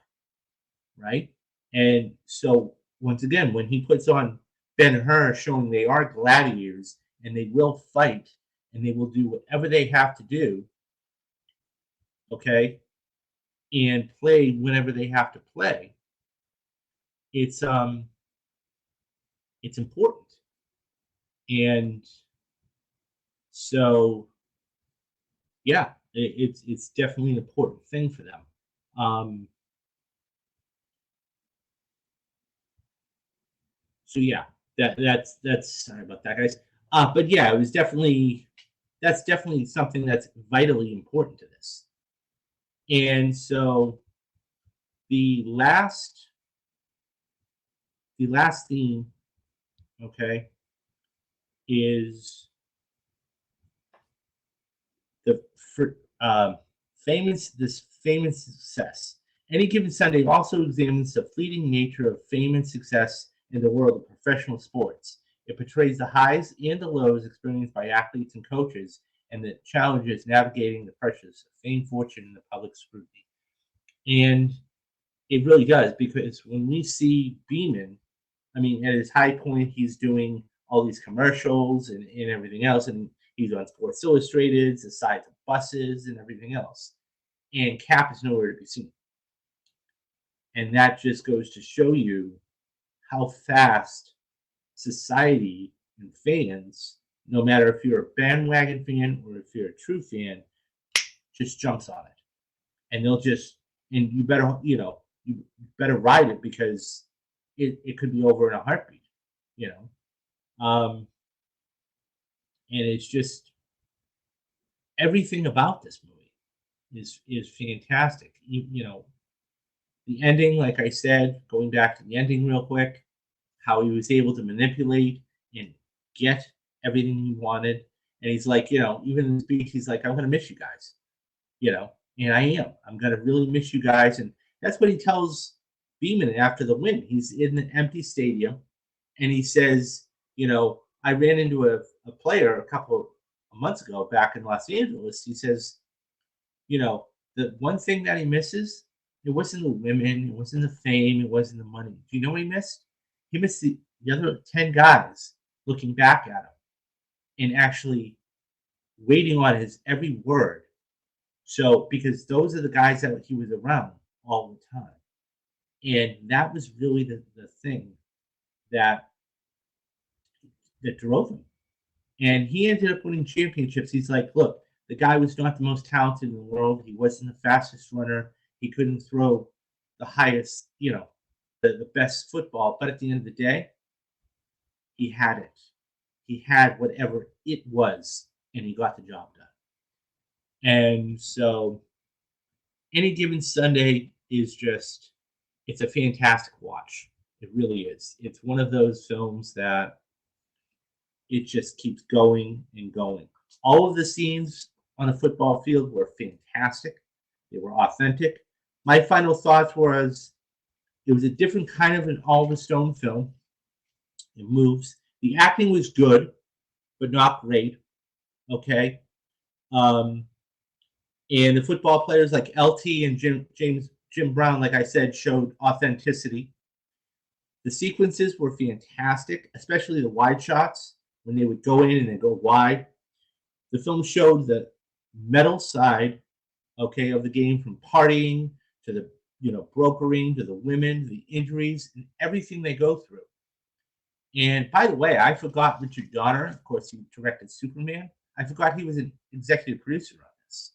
right? And so, once again, when he puts on Ben-Hur showing they are gladiators and they will fight and they will do whatever they have to do, okay, and play whenever they have to play, it's important. And so, yeah, it's definitely an important thing for them. So yeah, that's sorry about that, guys. But yeah, that's definitely something that's vitally important to this. And so the last theme, okay, is famous success. Any given Sunday also examines the fleeting nature of fame and success in the world of professional sports. It portrays the highs and the lows experienced by athletes and coaches, and the challenges navigating the pressures of fame, fortune, and the public scrutiny. And it really does, because when we see Beeman, I mean, at his high point, he's doing all these commercials and everything else, and he's on Sports Illustrated, the sides of buses, and everything else. And Cap is nowhere to be seen. And that just goes to show you how fast society and fans, no matter if you're a bandwagon fan or if you're a true fan, just jumps on it. And they'll just, and you better, you better ride it, because it could be over in a heartbeat, and it's just, everything about this movie is fantastic. The ending, like I said, going back to the ending real quick, how he was able to manipulate and get everything he wanted. And he's like, even in the speech, he's like, I'm going to miss you guys, and I am. I'm going to really miss you guys. And that's what he tells Beeman after the win. He's in an empty stadium, and he says, I ran into a player a couple of months ago back in Los Angeles. He says, the one thing that he misses, it wasn't the women, it wasn't the fame, it wasn't the money. Do you know what he missed? He missed the other 10 guys looking back at him and actually waiting on his every word. So, because those are the guys that he was around all the time. And that was really the thing that drove him. And he ended up winning championships. He's like, look, the guy was not the most talented in the world. He wasn't the fastest runner. He couldn't throw the highest, the best football. But at the end of the day, he had it. He had whatever it was, and he got the job done. And so Any Given Sunday is just, it's a fantastic watch. It really is. It's one of those films that it just keeps going and going. All of the scenes on a football field were fantastic. They were authentic. My final thoughts was it was a different kind of an Oliver Stone film. It moves. The acting was good, but not great. Okay. And the football players like LT and Jim Brown, like I said, showed authenticity. The sequences were fantastic, especially the wide shots when they would go in and then go wide. The film showed the metal side, okay, of the game, from partying to the brokering to the women, the injuries, and everything they go through. And by the way, I forgot Richard Donner. Of course, he directed Superman. I forgot he was an executive producer on this.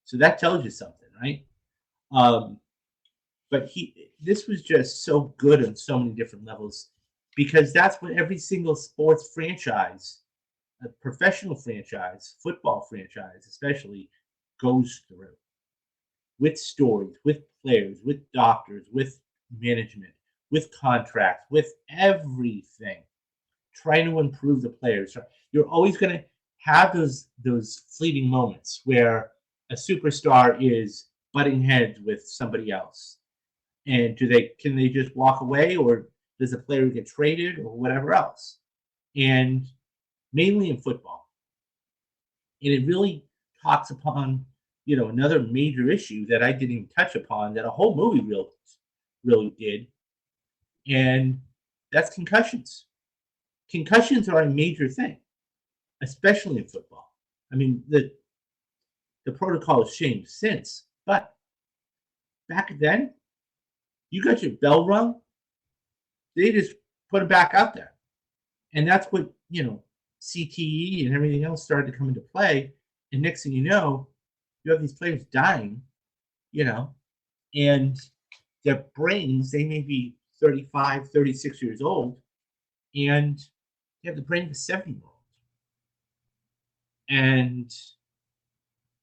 So that tells you something, right? But this was just so good on so many different levels, because that's what every single sports franchise, a professional franchise, football franchise especially, goes through. With stories, with players, with doctors, with management, with contracts, with everything, trying to improve the players. You're always going to have those fleeting moments where a superstar is butting heads with somebody else. And can they just walk away, or does a player get traded, or whatever else? And mainly in football. And it really talks upon, another major issue that I didn't even touch upon, that a whole movie really did. And that's concussions. Concussions are a major thing, especially in football. I mean, the protocol has changed since, but back then, you got your bell rung, they just put it back out there. And that's what, CTE and everything else started to come into play. And next thing you know, you have these players dying, and their brains, they may be 35, 36 years old, and they have the brain of a 7-year-old.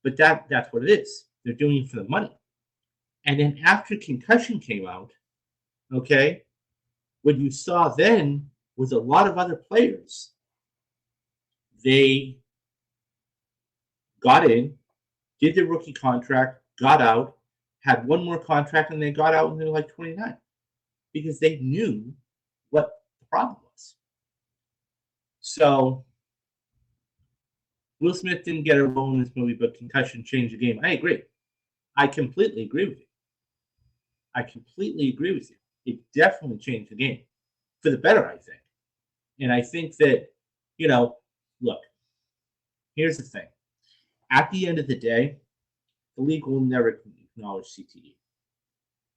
But that's what it is. They're doing it for the money. And then after concussion came out, okay, what you saw then was a lot of other players. They got in, did their rookie contract, got out, had one more contract, and they got out when they were like 29, because they knew what the problem was. So Will Smith didn't get a role in this movie, but concussion changed the game. I agree. I completely agree with you. It definitely changed the game for the better, I think. And I think that, look, here's the thing. At the end of the day, the league will never acknowledge CTE.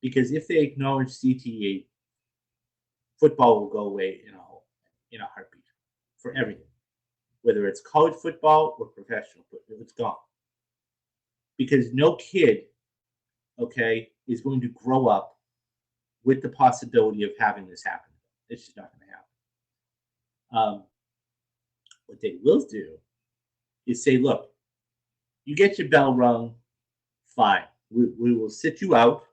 Because if they acknowledge CTE, football will go away in a heartbeat for everything. Whether it's college football or professional football, it's gone. Because no kid, okay, is going to grow up with the possibility of having this happen. It's just not going to happen. What they will do is say, look, you get your bell rung, fine. We will sit you out,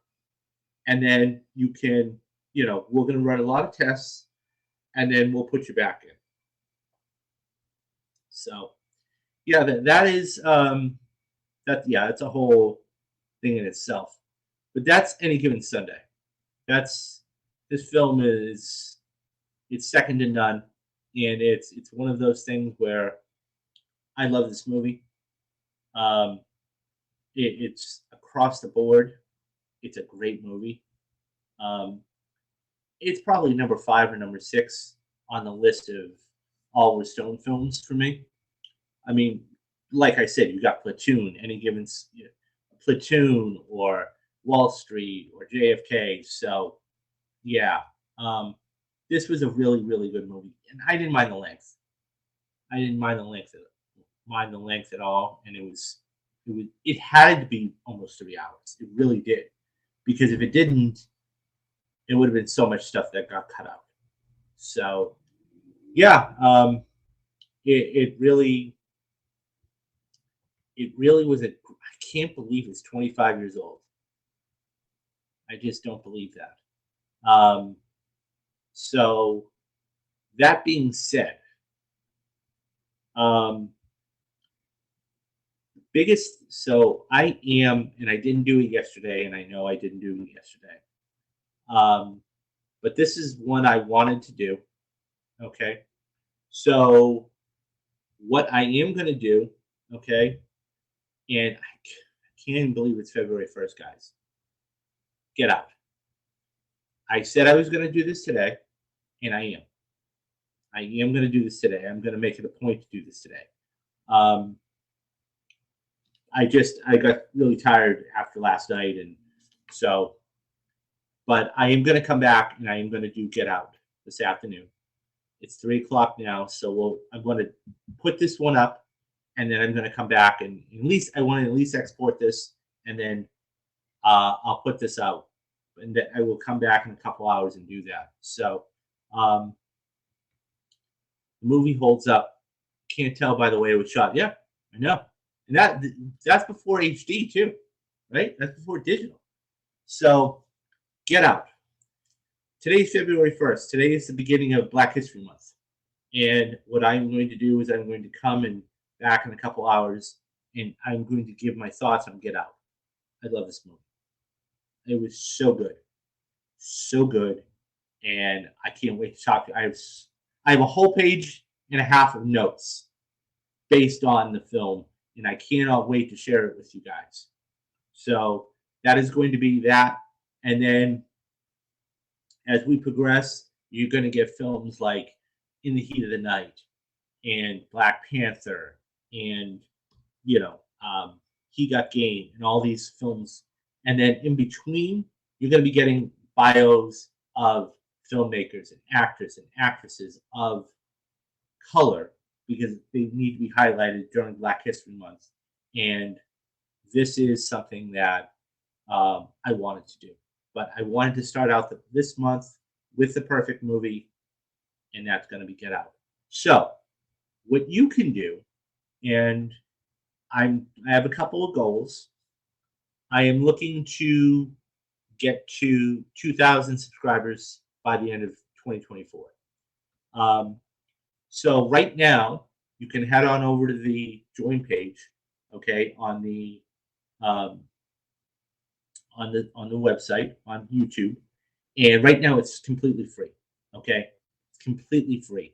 and then you can, we're going to run a lot of tests, and then we'll put you back in. So, yeah, that is, it's a whole thing in itself. But that's Any Given Sunday. This film it's second to none. and it's one of those things where I love this movie. Um, it's across the board. It's a great movie. Um, it's probably number 5 or number 6 on the list of Oliver Stone films for me. I mean, like I said, you got Platoon, any given Platoon or Wall Street or JFK. So yeah, um, this was a really really good movie, and I didn't mind the length. I didn't mind the length at all, and it had to be almost 3 hours. It really did, because if it didn't, it would have been so much stuff that got cut out. So yeah, it really was a. I can't believe it's 25 years old. I just don't believe that. So that being said, um, biggest. So I am, and I didn't do it yesterday, and I know I didn't do it yesterday. But this is one I wanted to do. Okay, so what I am going to do, okay, and I can't even believe it's February 1st, guys. Get Out. I said I was going to do this today, and I am. I am going to do this today. I'm going to make it a point to do this today. I got really tired after last night, and so, but I am going to come back and I am going to do Get Out this afternoon. It's 3 o'clock now, so I'm going to put this one up, and then I'm going to come back and I want to at least export this, and then I'll put this out, and then I will come back in a couple hours and do that. So the movie holds up. Can't tell by the way it was shot. Yeah, I know, and that's before HD too, right? That's before digital. So Get Out. Today's February 1st. Today is the beginning of Black History Month. And what I'm going to do is I'm going to come and back in a couple hours, and I'm going to give my thoughts on Get Out. I love this movie. It was so good. So good. And I can't wait to talk to you. I have a whole page and a half of notes based on the film, and I cannot wait to share it with you guys. So that is going to be that. And then as we progress, you're going to get films like In the Heat of the Night and Black Panther and, He Got Game and all these films. And then in between, you're going to be getting bios of filmmakers and actors and actresses of color, because they need to be highlighted during Black History Month. And this is something that I wanted to do. But I wanted to start out this month with the perfect movie, and that's going to be Get Out. So, what you can do, and I have a couple of goals. I am looking to get to 2,000 subscribers by the end of 2024. So right now, you can head on over to the join page, okay, on the website on YouTube, and right now it's completely free. Okay, it's completely free.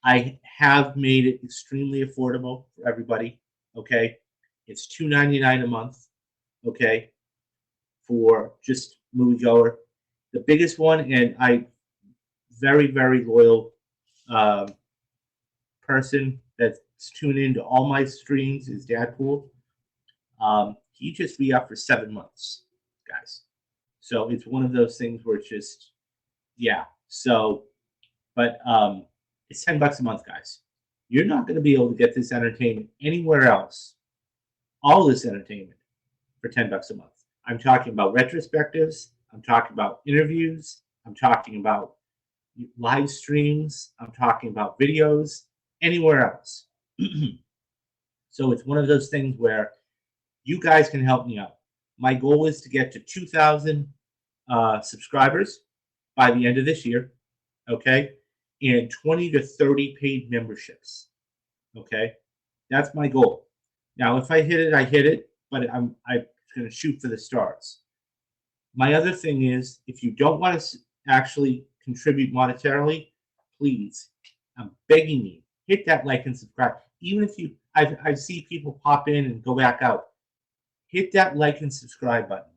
I have made it extremely affordable for everybody. Okay, it's $2.99 a month. Okay, for just moviegoer. The biggest one, and I very very loyal person that's tuned into all my streams, is Dadpool. He just re-upped for 7 months, guys. So it's one of those things where it's just, yeah. So, but it's $10 a month, guys. You're not going to be able to get this entertainment anywhere else. All this entertainment for $10 a month. I'm talking about retrospectives. I'm talking about interviews. I'm talking about live streams. I'm talking about videos. Anywhere else. So it's one of those things where you guys can help me out. My goal is to get to 2,000 subscribers by the end of this year, okay, and 20 to 30 paid memberships, okay. That's my goal. Now, if I hit it, I hit it, but I'm going to shoot for the stars. My other thing is, if you don't want to actually contribute monetarily, please I'm begging you, hit that like and subscribe. Even if you, I see people pop in and go back out. Hit that like and subscribe button,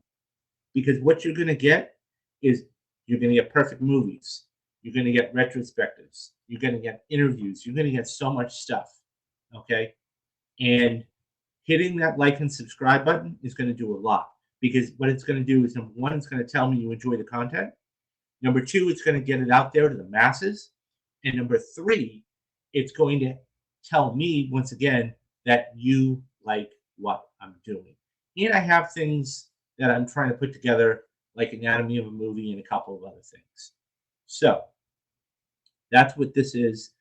because what you're going to get is you're going to get perfect movies. You're going to get retrospectives. You're going to get interviews. You're going to get so much stuff. Okay. And hitting that like and subscribe button is going to do a lot, because what it's going to do is, number one, it's going to tell me you enjoy the content. Number two, it's going to get it out there to the masses. And number three, it's going to tell me, once again, that you like what I'm doing. And I have things that I'm trying to put together, like Anatomy of a Movie and a couple of other things. So that's what this is.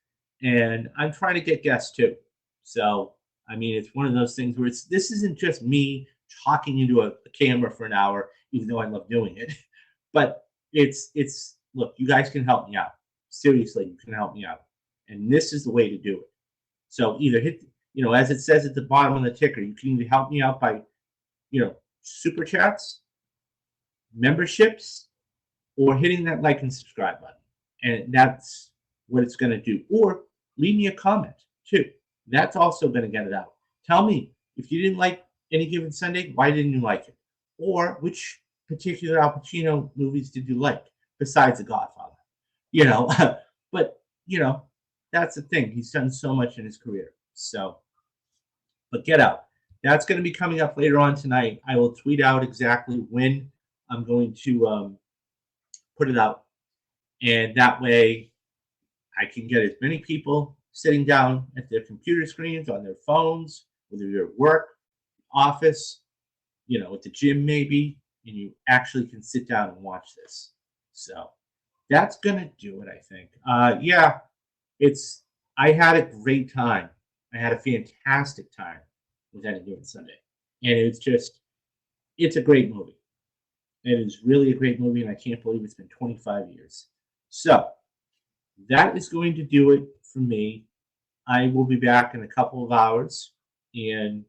And I'm trying to get guests too. So, I mean, it's one of those things where this isn't just me talking into a camera for an hour, even though I love doing it. But it's look, you guys can help me out. Seriously, you can help me out. And this is the way to do it. So either hit, as it says at the bottom of the ticker, you can either help me out by, super chats, memberships, or hitting that like and subscribe button. And that's what it's going to do. Or leave me a comment too. That's also going to get it out. Tell me, if you didn't like Any Given Sunday, why didn't you like it? Or which particular Al Pacino movies did you like besides The Godfather? But that's the thing. He's done so much in his career. So, but Get Out. That's going to be coming up later on tonight. I will tweet out exactly when I'm going to put it out. And that way I can get as many people sitting down at their computer screens, on their phones, whether you're at work, office, at the gym maybe, and you actually can sit down and watch this. So that's going to do it, I think. I had a great time. I had a fantastic time with Any Given Sunday. And it's a great movie. It is really a great movie, and I can't believe it's been 25 years. So that is going to do it for me. I will be back in a couple of hours, and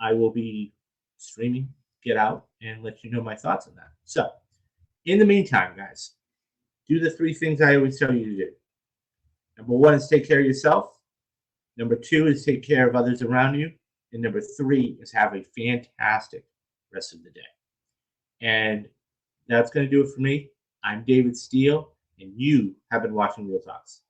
I will be streaming Get Out and let you know my thoughts on that. So in the meantime, guys, do the three things I always tell you to do. Number one is take care of yourself. Number two is take care of others around you. And number three is have a fantastic rest of the day. And that's going to do it for me. I'm David Steele, and you have been watching Real Talks.